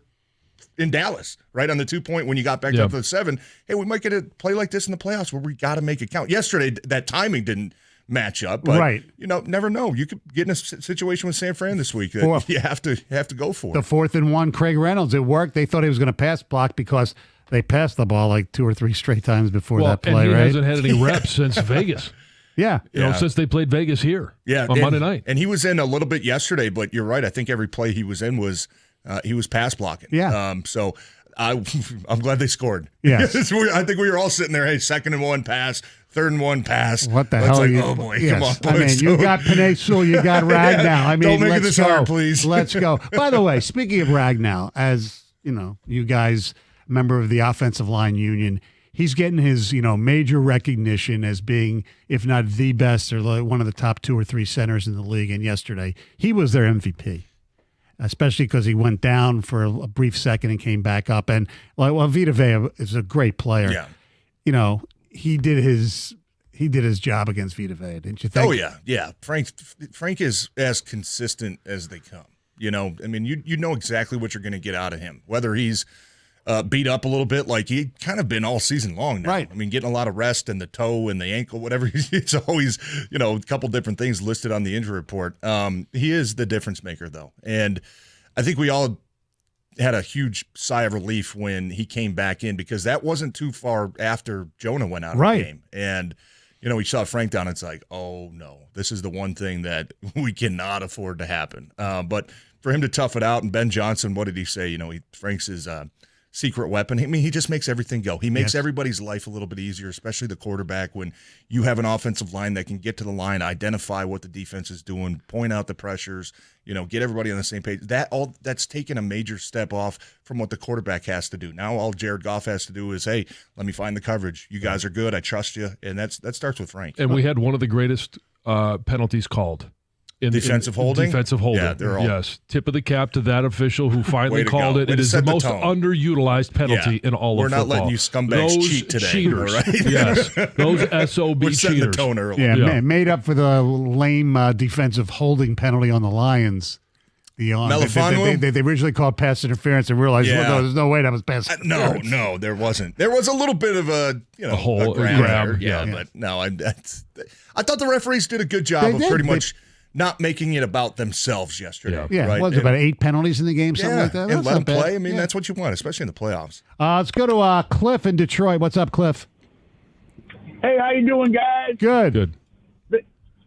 in Dallas, right on the 2-point when you got back up to the 7. Hey, we might get a play like this in the playoffs where we got to make it count. Yesterday, that timing didn't match up, but never know. You could get in a situation with San Fran this week that you have to go for the 4th and 1. Craig Reynolds, it worked. They thought he was going to pass block because they passed the ball like 2 or 3 straight times before that play. And he hasn't had any reps since Vegas. Since they played Vegas here on Monday night. And he was in a little bit yesterday, but you're right. I think every play he was in was he was pass blocking. Yeah. So I'm glad they scored. Yes. I think we were all sitting there, hey, 2nd and 1 pass, 3rd and 1 pass. What the hell are you? Oh, boy. Yes. Come on, boys. You got Penei Sewell, you got Ragnow. I mean, don't make it this hard, please. Let's go. By the way, speaking of Ragnow, as you guys, member of the offensive line union, he's getting his, major recognition as being, if not the best, or one of the top 2 or 3 centers in the league. And yesterday, he was their MVP, especially because he went down for a brief second and came back up. And Vita Vea is a great player. Yeah. He did his job against Vita Vea, didn't you think? Oh yeah. Frank is as consistent as they come. I mean, you know exactly what you're going to get out of him, whether he's beat up a little bit, like he kind of been all season long now. Right. I mean, getting a lot of rest in the toe and the ankle, whatever. It's always, a couple different things listed on the injury report. He is the difference maker, though. And I think we all had a huge sigh of relief when he came back in because that wasn't too far after Jonah went out of the game. And, we saw Frank down. It's like, oh, no, this is the one thing that we cannot afford to happen. But for him to tough it out, and Ben Johnson, what did he say? Frank's his secret weapon. I mean, he just makes everything go. He makes everybody's life a little bit easier, especially the quarterback, when you have an offensive line that can get to the line, identify what the defense is doing, point out the pressures, get everybody on the same page. That's taken a major step off from what the quarterback has to do. Now all Jared Goff has to do is, hey, let me find the coverage. You guys are good. I trust you. And that starts with Frank. And we had one of the greatest penalties called. Defensive holding? Defensive holding. Yeah, they're all. Yes. Tip of the cap to that official who finally called it. It is the most underutilized penalty in all of football. We're not letting you scumbags cheat today. Cheaters. Right? Yes. Those SOB We're setting cheaters. the tone early. Yeah, made up for the lame defensive holding penalty on the Lions. They originally called pass interference and realized, well, there's no way that was pass interference. No, there wasn't. There was a little bit of a hole, a grab. Yeah, but no, I thought the referees did a good job of pretty much not making it about themselves yesterday. Yeah, right? Was about 8 penalties in the game, something like that? And let them play. I mean, that's what you want, especially in the playoffs. Let's go to Cliff in Detroit. What's up, Cliff? Hey, how you doing, guys? Good.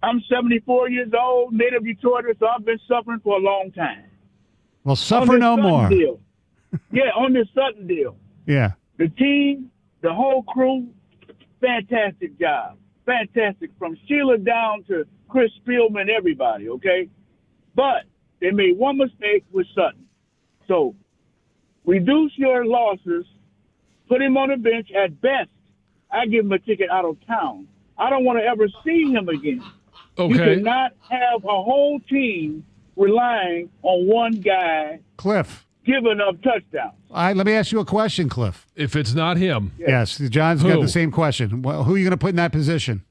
I'm 74 years old, native Detroiter, so I've been suffering for a long time. Well, suffer no more. On this Sutton deal. Yeah. The team, the whole crew, fantastic job. fantastic, from Sheila down to Chris Spielman, everybody, okay? But they made one mistake with Sutton. So reduce your losses, put him on the bench. At best, I give him a ticket out of town. I don't want to ever see him again. Okay. You cannot have a whole team relying on one guy. Cliff. Giving up touchdowns. All right, let me ask you a question, Cliff. If it's not him. Yes, John's got the same question. Well, who are you going to put in that position?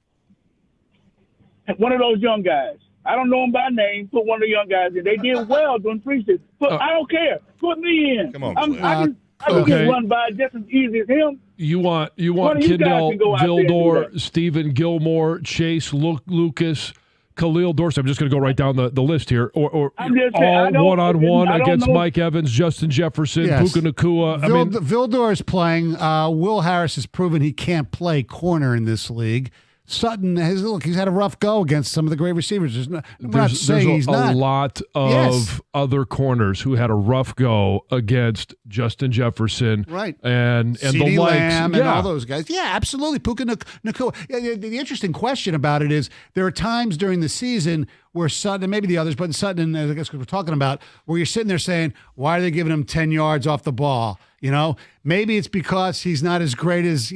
One of those young guys. I don't know them by name. Put one of the young guys in. They did well during preseason. But I don't care. Put me in. Come on, I can get run by just as easy as him. You want Kendall, Vildor, Stephen Gilmore, Chase, Lucas, Khalil Dorsey. I'm just going to go right down the list here. Or all one-on-one against Mike Evans, Justin Jefferson, Puka Nacua. Vildor is playing. Will Harris has proven he can't play corner in this league. Sutton he's had a rough go against some of the great receivers. There's a lot of other corners who had a rough go against Justin Jefferson, right? And the CeeDee likes, Lamb and all those guys. Yeah, absolutely. Puka Nacua. The interesting question about it is there are times during the season where Sutton, and maybe the others, but Sutton, I guess we're talking about, where you're sitting there saying, why are they giving him 10 yards off the ball? You know, maybe it's because he's not as great as,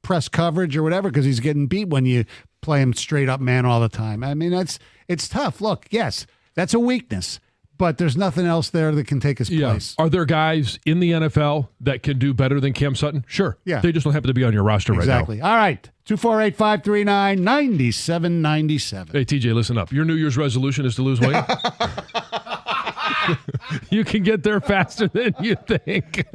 press coverage or whatever, because he's getting beat when you play him straight up man all the time. I mean, it's tough. Look, yes, that's a weakness, but there's nothing else there that can take his place. Are there guys in the NFL that can do better than Cam Sutton? Sure. Yeah. They just don't happen to be on your roster right now. Exactly. All right. 248-539-9797. Hey, TJ, listen up. Your New Year's resolution is to lose weight? You can get there faster than you think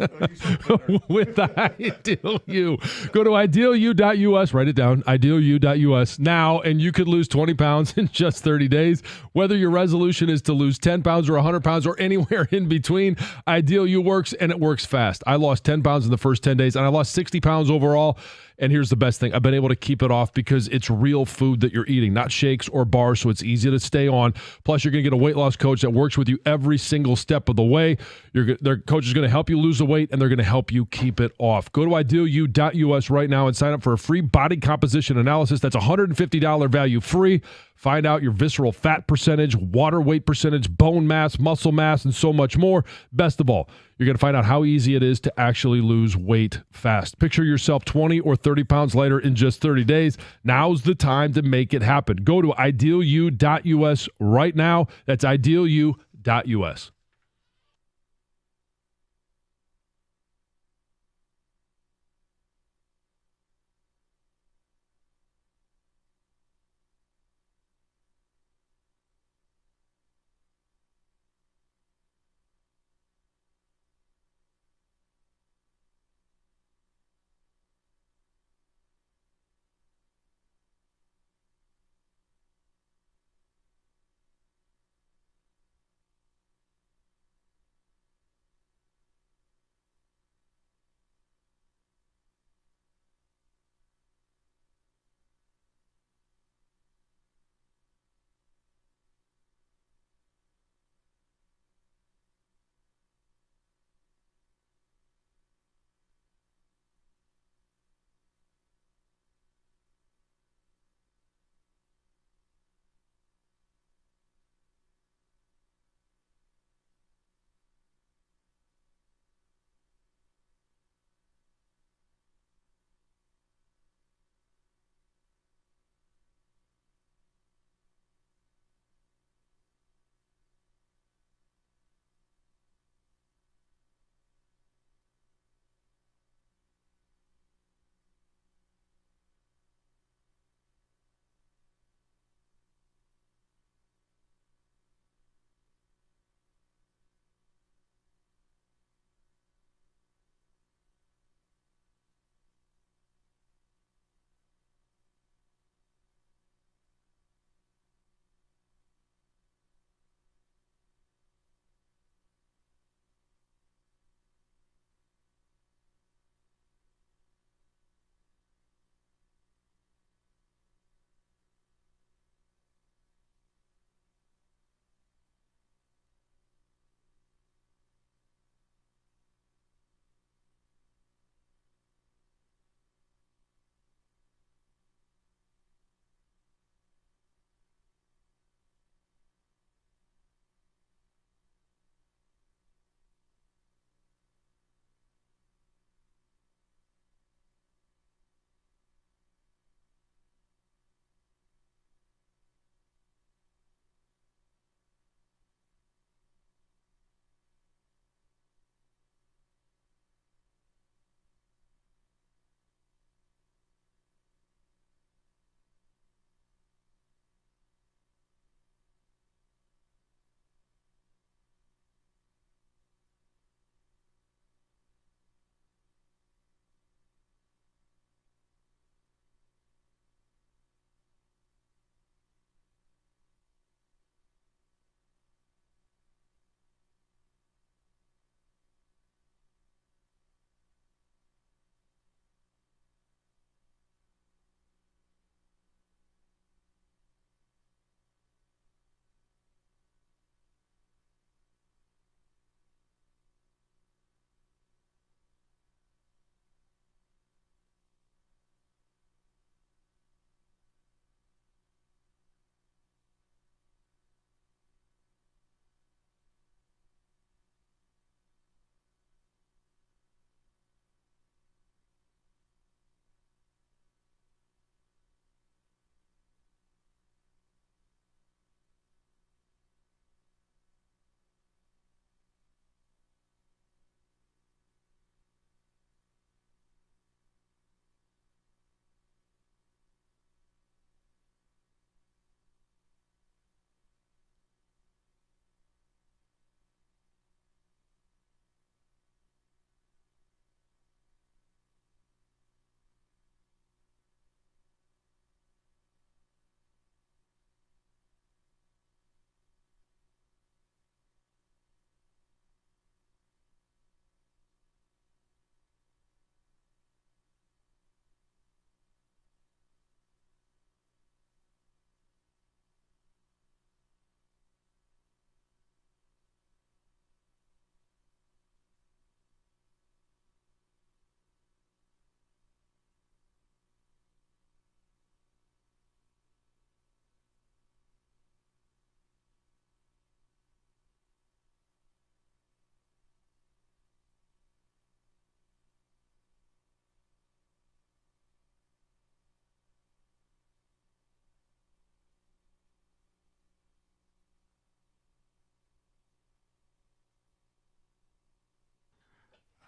with the Ideal U. Go to idealu.us, write it down, idealu.us now, and you could lose 20 pounds in just 30 days. Whether your resolution is to lose 10 pounds or 100 pounds or anywhere in between, Ideal U works, and it works fast. I lost 10 pounds in the first 10 days, and I lost 60 pounds overall. And here's the best thing. I've been able to keep it off because it's real food that you're eating, not shakes or bars, so it's easy to stay on. Plus, you're going to get a weight loss coach that works with you every single step of the way. Their coach is going to help you lose the weight, and they're going to help you keep it off. Go to idealu.us right now and sign up for a free body composition analysis. That's $150 value free. Find out your visceral fat percentage, water weight percentage, bone mass, muscle mass, and so much more. Best of all, you're going to find out how easy it is to actually lose weight fast. Picture yourself 20 or 30 pounds lighter in just 30 days. Now's the time to make it happen. Go to idealu.us right now. That's idealu.us.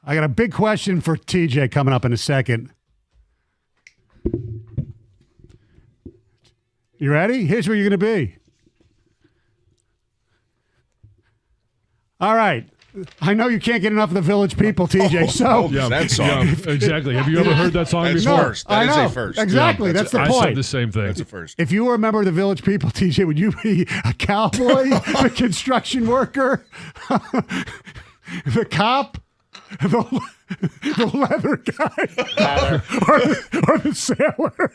I got a big question for TJ coming up in a second. You ready? Here's where you're going to be. All right. I know you can't get enough of the Village People, TJ. That song. Yeah, exactly. Have you ever heard that song That's before? first. That is a first. Exactly. Yeah, that's the I point. said the same thing. That's a first. If you were a member of the Village People, TJ, would you be a cowboy, the construction worker, the cop, the leather guy, or the sailor?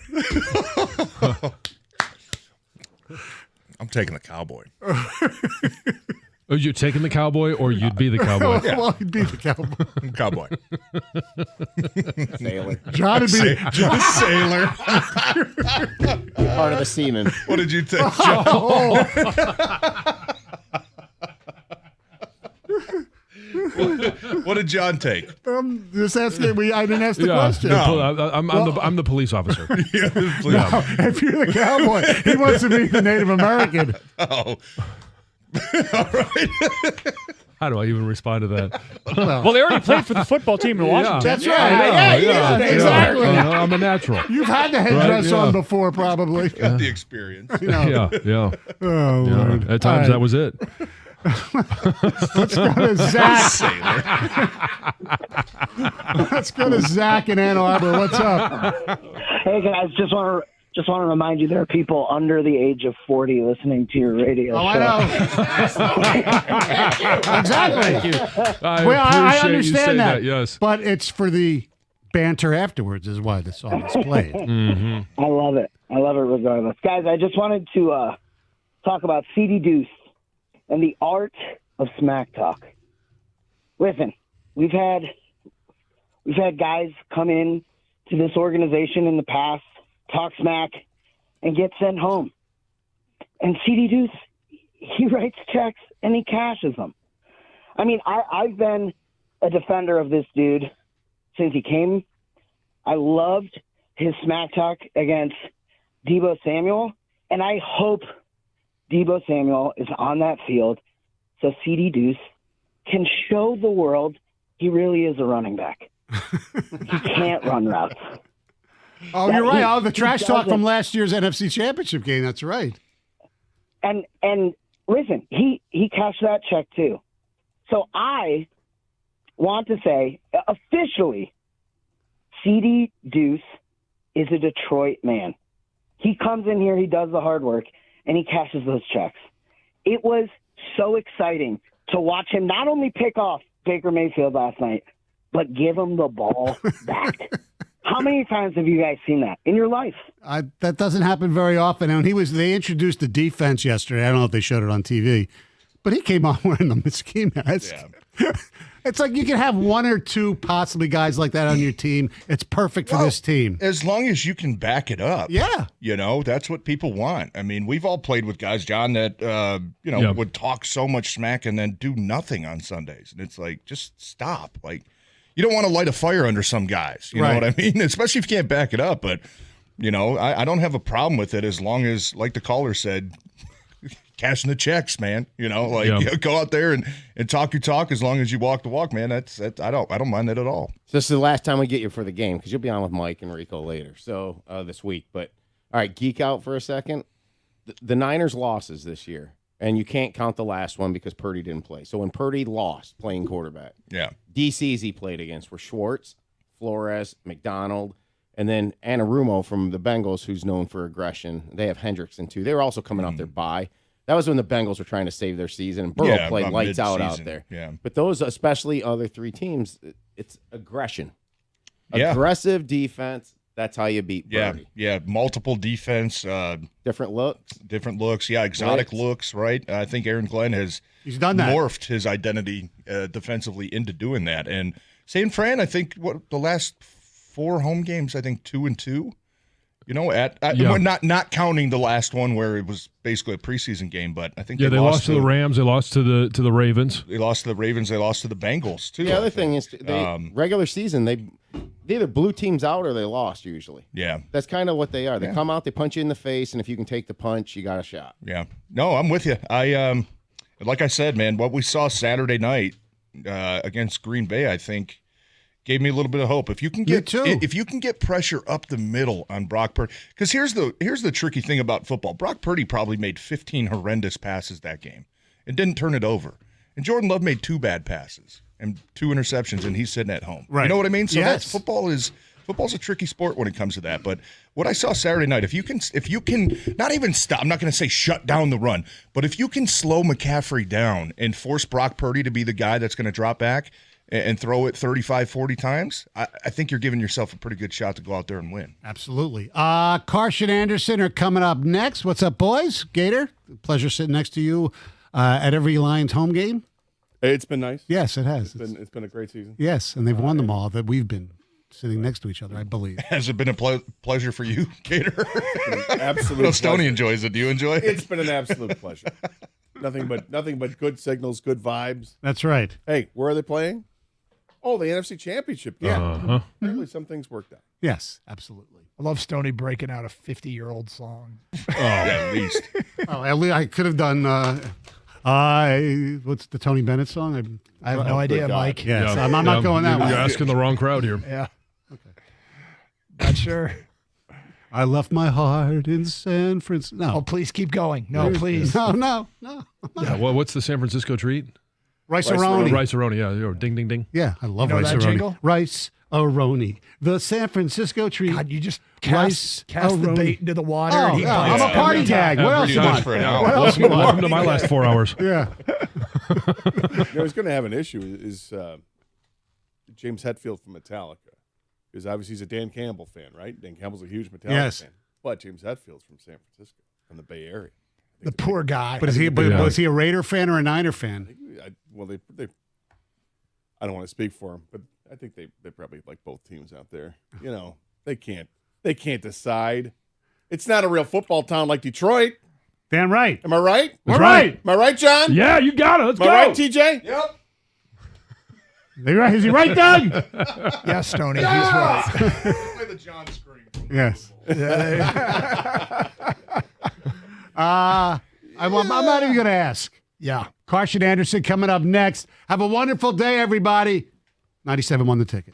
I'm taking the cowboy. Oh, you're taking the cowboy, or you'd be the cowboy? Well, he'd be the cowboy. Cowboy. Sailor. John would be Sailor. Part of the seaman. What did you take, John? What did John take? Just asking. I didn't ask the question. No. I'm the police officer. Yeah, please. No, if you're the cowboy, he wants to be the Native American. Oh. All right. How do I even respond to that? Well, they already played for the football team in Washington. That's right. Yeah, exactly. I'm a natural. You've had the headdress on before, probably. Got the experience. Yeah. Oh, Lord. At times, that was it. Let's go to Zach. Let's go to Zach in Ann Arbor. What's up? Hey guys, just want to remind you there are people under the age of 40 listening to your radio show. I know. Exactly. Thank you. I understand that. Yes, but it's for the banter afterwards is why the song is played. Mm-hmm. I love it. I love it regardless. Guys, I just wanted to talk about CD Deuce and the art of smack talk. Listen, we've had guys come in to this organization in the past, talk smack, and get sent home. And CD Deuce, he writes checks and he cashes them. I mean, I've been a defender of this dude since he came. I loved his smack talk against Deebo Samuel, and I hope Deebo Samuel is on that field so CD Deuce can show the world he really is a running back. He can't run routes. Oh, you're right. The trash talk from last year's NFC Championship game. That's right. And listen, he cashed that check too. So I want to say officially, CD Deuce is a Detroit man. He comes in here, he does the hard work, and he cashes those checks. It was so exciting to watch him not only pick off Baker Mayfield last night, but give him the ball back. How many times have you guys seen that in your life? That doesn't happen very often. And they introduced the defense yesterday. I don't know if they showed it on TV, but he came on wearing the ski mask. Yeah. It's like you can have one or two possibly guys like that on your team. It's perfect for this team. As long as you can back it up. Yeah. That's what people want. I mean, we've all played with guys, John, that, would talk so much smack and then do nothing on Sundays. And it's like, just stop. Like, you don't want to light a fire under some guys. You know what I mean? Especially if you can't back it up. But, I don't have a problem with it as long as, like the caller said, cashing the checks, man. Go out there and talk your talk as long as you walk the walk, man. That's I don't mind that at all. So this is the last time we get you for the game because you'll be on with Mike and Rico later. So this week, but all right, geek out for a second. The Niners' losses this year, and you can't count the last one because Purdy didn't play. So when Purdy lost playing quarterback, DCs he played against were Schwartz, Flores, McDonald, and then Anarumo from the Bengals, who's known for aggression. They have Hendrickson too. They were also coming off their bye. That was when the Bengals were trying to save their season, and Burrow played lights out there. Yeah. But those, especially other three teams, it's aggression. Aggressive defense, that's how you beat Purdy. Yeah, multiple defense. Different looks. Yeah, exotic looks, right? I think Aaron Glenn has done that. Morphed his identity defensively into doing that. And San Fran, I think, the last 4 home games, I think 2-2. Not counting the last one where it was basically a preseason game, but I think they lost to the Rams, they lost to the Ravens. They lost to the Ravens, they lost to the Bengals too. The other thing is regular season they either blew teams out or they lost usually. Yeah. That's kind of what they are. They come out, they punch you in the face, and if you can take the punch, you got a shot. Yeah. No, I'm with you. Like I said, man, what we saw Saturday night against Green Bay, I think gave me a little bit of hope. If you can get pressure up the middle on Brock Purdy, because here's the tricky thing about football. Brock Purdy probably made 15 horrendous passes that game and didn't turn it over. And Jordan Love made 2 bad passes and 2 interceptions, and he's sitting at home. Right. You know what I mean? So Yes. Football's a tricky sport when it comes to that. But what I saw Saturday night, if you can not even stop, I'm not going to say shut down the run, but if you can slow McCaffrey down and force Brock Purdy to be the guy that's going to drop back and throw it 35, 40 times, I think you're giving yourself a pretty good shot to go out there and win. Absolutely. Karsch and Anderson are coming up next. What's up, boys? Gator, pleasure sitting next to you at every Lions home game. It's been nice. Yes, it has. It's been a great season. Yes, and they've won them all that we've been sitting next to each other, I believe. Has it been a pleasure for you, Gator? Absolute Well, Stoney enjoys it. Do you enjoy it? It's been an absolute pleasure. Nothing but good signals, good vibes. That's right. Hey, where are they playing? Oh, the NFC Championship game. Uh-huh. Apparently some things worked out. Yes, absolutely. I love Stoney breaking out a 50-year-old song. At least. At least I could have done. What's the Tony Bennett song? I have no idea, Mike. Yes, I'm not going that way. You're asking the wrong crowd here. Yeah. Okay. Not sure. I left my heart in San Francisco. No. Oh, please keep going. No, please. No. Yeah, well, what's the San Francisco treat? Rice-A-Roni. Rice-A-Roni, yeah. Ding, ding, ding. Yeah, I love You know that Rice-A-Roni. jingle? Rice-A-Roni. The San Francisco treat. God, you just cast the bait into the water. Oh, and he yeah, bites I'm a party tag. What else you want? Welcome to my last 4 hours. Yeah. He's going to have an issue is James Hetfield from Metallica. Because obviously he's a Dan Campbell fan, right? Dan Campbell's a huge Metallica fan. But James Hetfield's from San Francisco, from the Bay Area. The poor guy. But was he a Raider fan or a Niner fan? They I don't want to speak for him, but I think they probably like both teams out there. You know, they can't decide. It's not a real football town like Detroit. Damn right. Am I right? That's right. Am I right, John? Yeah, you got it. Let's Am go. I right, TJ? Yep. Is he right, Doug? Yes, Stoney. He's right. Play the John screen. Yes. I'm not even going to ask. Yeah. Karsch and Anderson coming up next. Have a wonderful day, everybody. 97 won the ticket.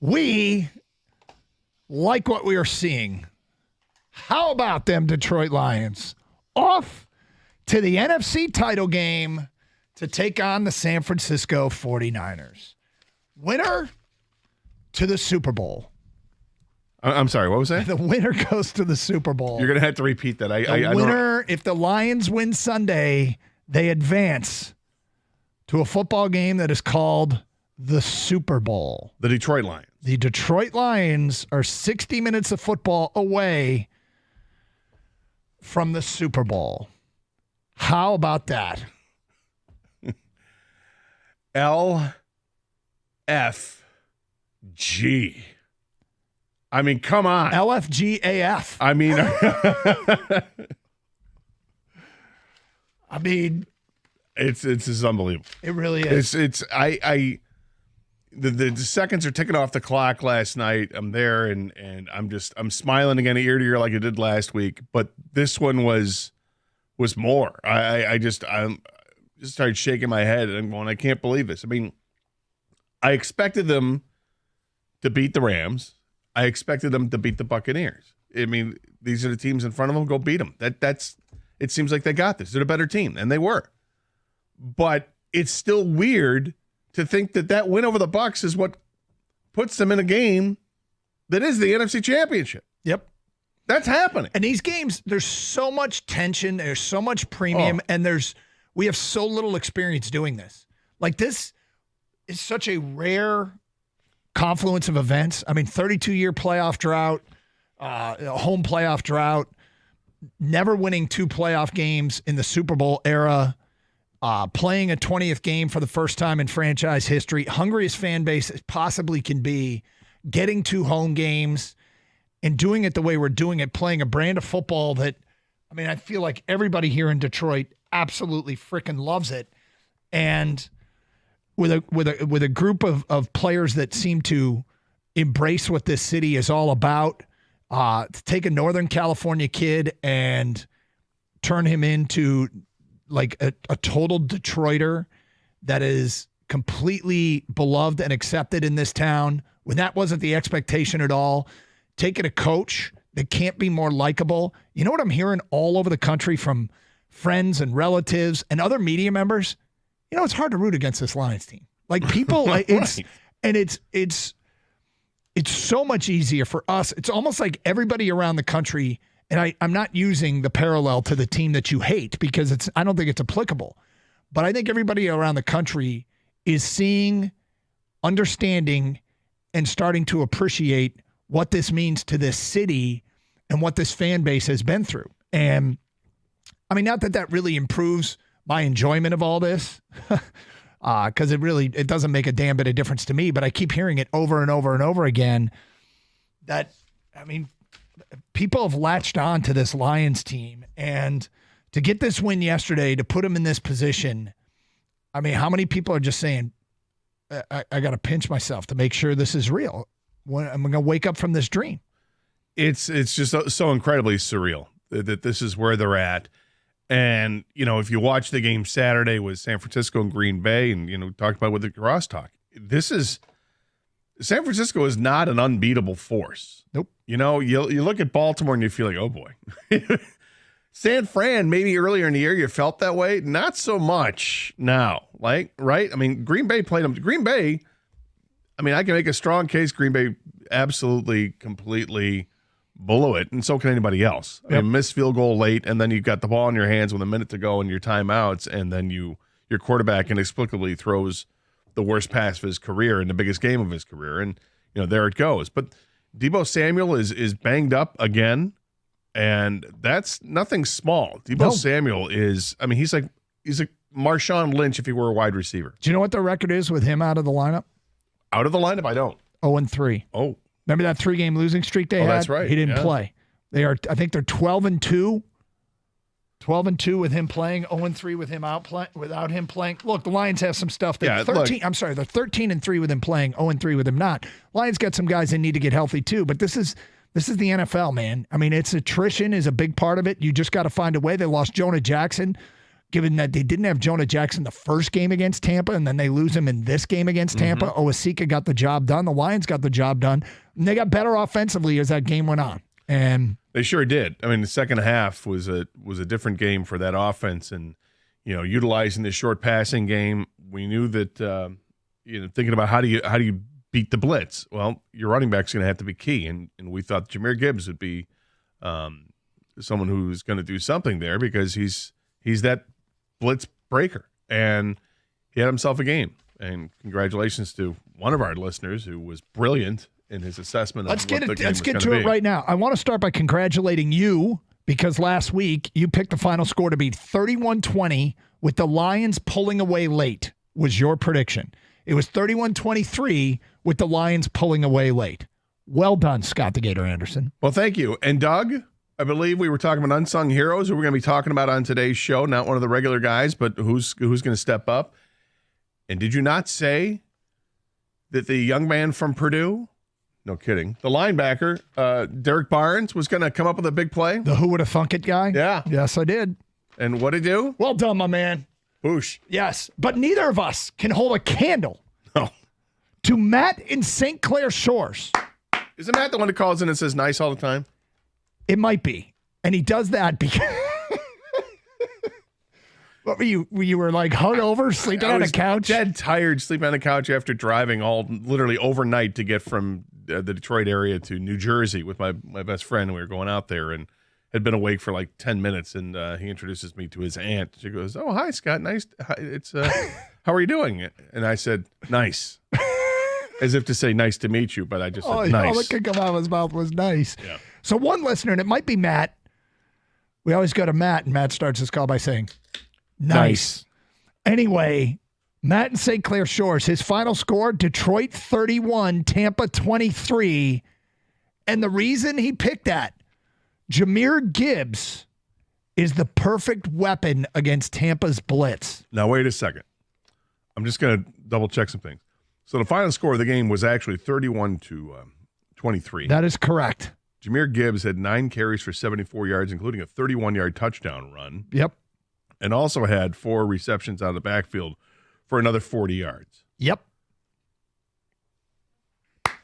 We like what we are seeing. How about them Detroit Lions? Off to the NFC title game to take on the San Francisco 49ers. Winner to the Super Bowl. I'm sorry, what was that? The winner goes to the Super Bowl. You're going to have to repeat that. The winner, if the Lions win Sunday, they advance to a football game that is called the Super Bowl. The Detroit Lions. The Detroit Lions are 60 minutes of football away from the Super Bowl. How about that? LFG. I mean, come on. LFGAF. I mean, it's just unbelievable. It really is. The seconds are ticking off the clock last night. I'm there and I'm smiling again ear to ear like I did last week, but this one was more. I just started shaking my head and I'm going, I can't believe this. I mean, I expected them to beat the Rams. I expected them to beat the Buccaneers. I mean, these are the teams in front of them. Go beat them. It seems like they got this. They're a better team, and they were. But it's still weird to think that win over the Bucs is what puts them in a game that is the NFC Championship. Yep. That's happening. And these games, there's so much tension, there's so much premium, and we have so little experience doing this. Like, this is such a rare confluence of events. I mean, 32-year playoff drought, home playoff drought, never winning 2 playoff games in the Super Bowl era, playing a 20th game for the first time in franchise history, hungriest fan base as possibly can be, getting 2 home games, and doing it the way we're doing it, playing a brand of football that, I mean, I feel like everybody here in Detroit absolutely freaking loves it. And with a group of players that seem to embrace what this city is all about, to take a Northern California kid and turn him into like a total Detroiter that is completely beloved and accepted in this town, when that wasn't the expectation at all. Taking a coach that can't be more likable. You know what I'm hearing all over the country from friends and relatives and other media members? You know, it's hard to root against this Lions team. Like, people, it's so much easier for us. It's almost like everybody around the country, and I'm not using the parallel to the team that you hate because I don't think it's applicable. But I think everybody around the country is seeing, understanding, and starting to appreciate what this means to this city and what this fan base has been through. And I mean, not that really improves my enjoyment of all this, because it doesn't make a damn bit of difference to me, but I keep hearing it over and over and over again that, I mean, people have latched on to this Lions team, and to get this win yesterday, to put them in this position, I mean, how many people are just saying, I got to pinch myself to make sure this is real? When I'm going to wake up from this dream. It's just so incredibly surreal that this is where they're at. And, you know, if you watch the game Saturday with San Francisco and Green Bay, and, you know, talked about with the crosstalk, San Francisco is not an unbeatable force. Nope. You know, you look at Baltimore and you feel like, oh boy. San Fran, maybe earlier in the year you felt that way. Not so much now. Like, right? I mean, Green Bay played them. Green Bay, I mean, I can make a strong case Green Bay absolutely, completely blew it, and so can anybody else. Yep. I mean, missed field goal late, and then you've got the ball in your hands with a minute to go in your timeouts, and then your quarterback inexplicably throws the worst pass of his career in the biggest game of his career, and you know, there it goes. But Deebo Samuel is banged up again, and that's nothing small. Deebo Samuel is, I mean, he's like Marshawn Lynch if he were a wide receiver. Do you know what the record is with him out of the lineup? Out of the lineup, I don't. 0-3. Oh. Remember that 3-game losing streak they had? That's right. He didn't play. I think they're 12-2. 12-2 with him playing, 0-3 with him without him playing. Look, the Lions have some stuff that they're 13-3 with him playing, 0-3 with him not. Lions got some guys that need to get healthy too, but this is the NFL, man. I mean, it's attrition is a big part of it. You just got to find a way. They lost Jonah Jackson, given that they didn't have Jonah Jackson the first game against Tampa, and then they lose him in this game against Tampa. Owasika got the job done. The Lions got the job done. And they got better offensively as that game went on. And they sure did. I mean, the second half was a different game for that offense, and utilizing the short passing game. We knew that thinking about how do you beat the blitz. Well, your running back's going to have to be key, and we thought Jahmyr Gibbs would be someone who's going to do something there because he's that blitz breaker, and he had himself a game. And congratulations to one of our listeners who was brilliant in his assessment. Let's get to it right now. I want to start by congratulating you because last week you picked the final score to be 31-20 with the Lions pulling away late. Was your prediction? It was 31-23 with the Lions pulling away late. Well done, Scott the Gator Anderson. Well, thank you. And Doug, I believe we were talking about unsung heroes who we're going to be talking about on today's show. Not one of the regular guys, but who's going to step up. And did you not say that the young man from Purdue, no kidding, the linebacker, Derek Barnes, was going to come up with a big play? The who would have thunk it guy? Yeah. Yes, I did. And what did he do? Well done, my man. Boosh. Yes, but neither of us can hold a candle to Matt in St. Clair Shores. Isn't Matt the one who calls in and says nice all the time? It might be. And he does that because... What were you? You were like hungover, sleeping on a couch? Dead tired, sleeping on the couch after driving literally overnight to get from the Detroit area to New Jersey with my best friend. We were going out there and had been awake for like 10 minutes. And he introduces me to his aunt. She goes, "Oh, hi, Scott. Nice. It's how are you doing?" And I said, "Nice," as if to say, "Nice to meet you." But I just said, "Nice." All that could come out of his mouth was nice. Yeah. So one listener, and it might be Matt. We always go to Matt, and Matt starts his call by saying, Nice. Anyway, Matt in St. Clair Shores, his final score, Detroit 31, Tampa 23. And the reason he picked that, Jahmyr Gibbs is the perfect weapon against Tampa's blitz. Now, wait a second. I'm just going to double check some things. So the final score of the game was actually 31-23. That is correct. Jahmyr Gibbs had 9 carries for 74 yards, including a 31-yard touchdown run. Yep. And also had 4 receptions out of the backfield for another 40 yards. Yep.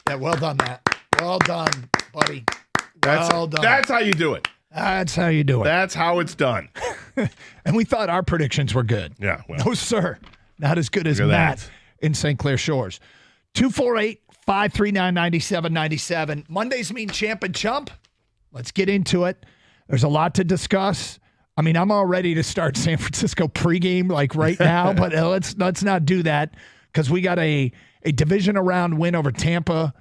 Yeah, well done, Matt. Well done, buddy. Well done. That's how you do it. That's how you do it. That's how it's done. And we thought our predictions were good. Yeah. Well, no, sir. Not as good as Matt in St. Clair Shores. 248-539-9797. Mondays mean champ and chump. Let's get into it. There's a lot to discuss. I mean, I'm all ready to start San Francisco pregame like right now, but let's not do that because we got a divisional round win over Tampa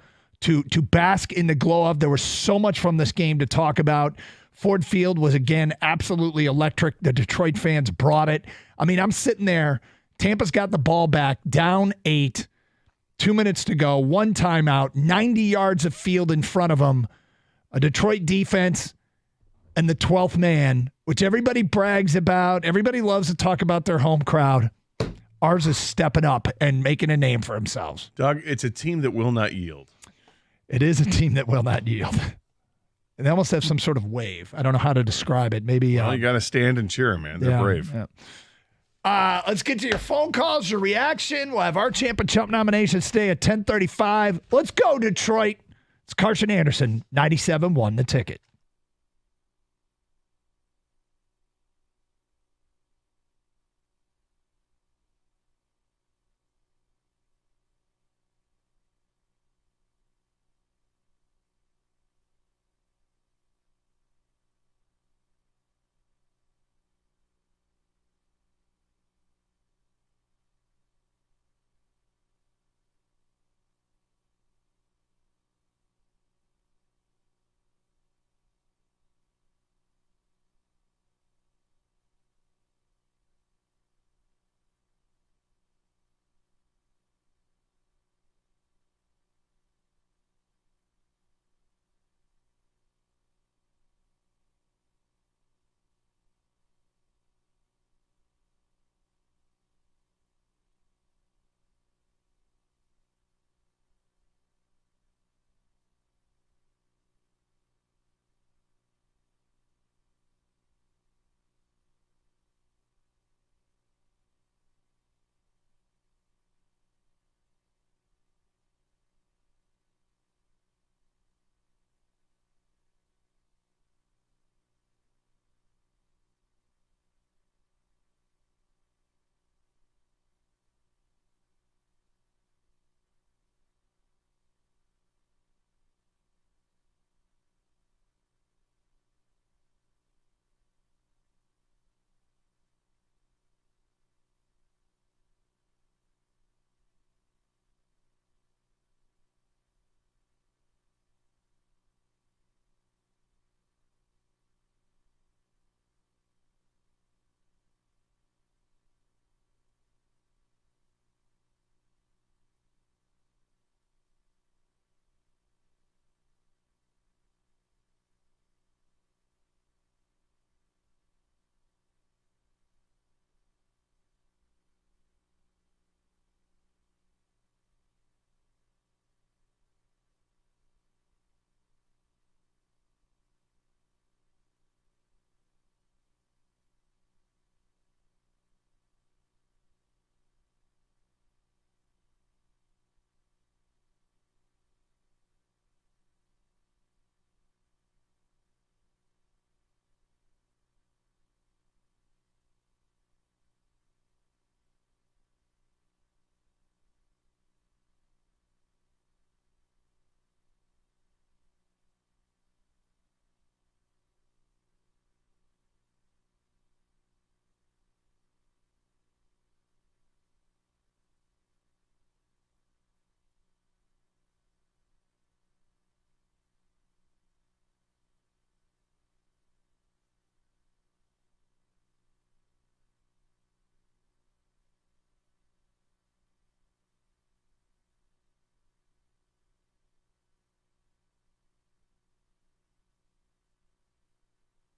to bask in the glow of. There was so much from this game to talk about. Ford Field was, again, absolutely electric. The Detroit fans brought it. I mean, I'm sitting there. Tampa's got the ball back, down 8, 2 minutes to go, 1 timeout, 90 yards of field in front of them. A Detroit defense and the 12th man, which everybody brags about. Everybody loves to talk about their home crowd. Ours is stepping up and making a name for themselves. Doug, it's a team that will not yield. It is a team that will not yield. And they almost have some sort of wave. I don't know how to describe it. Maybe you got to stand and cheer, man. They're brave. Yeah. Let's get to your phone calls, your reaction. We'll have our Champ and Chump nominations today at 10:35. Let's go, Detroit. It's Carson Anderson, 97.1 The Ticket.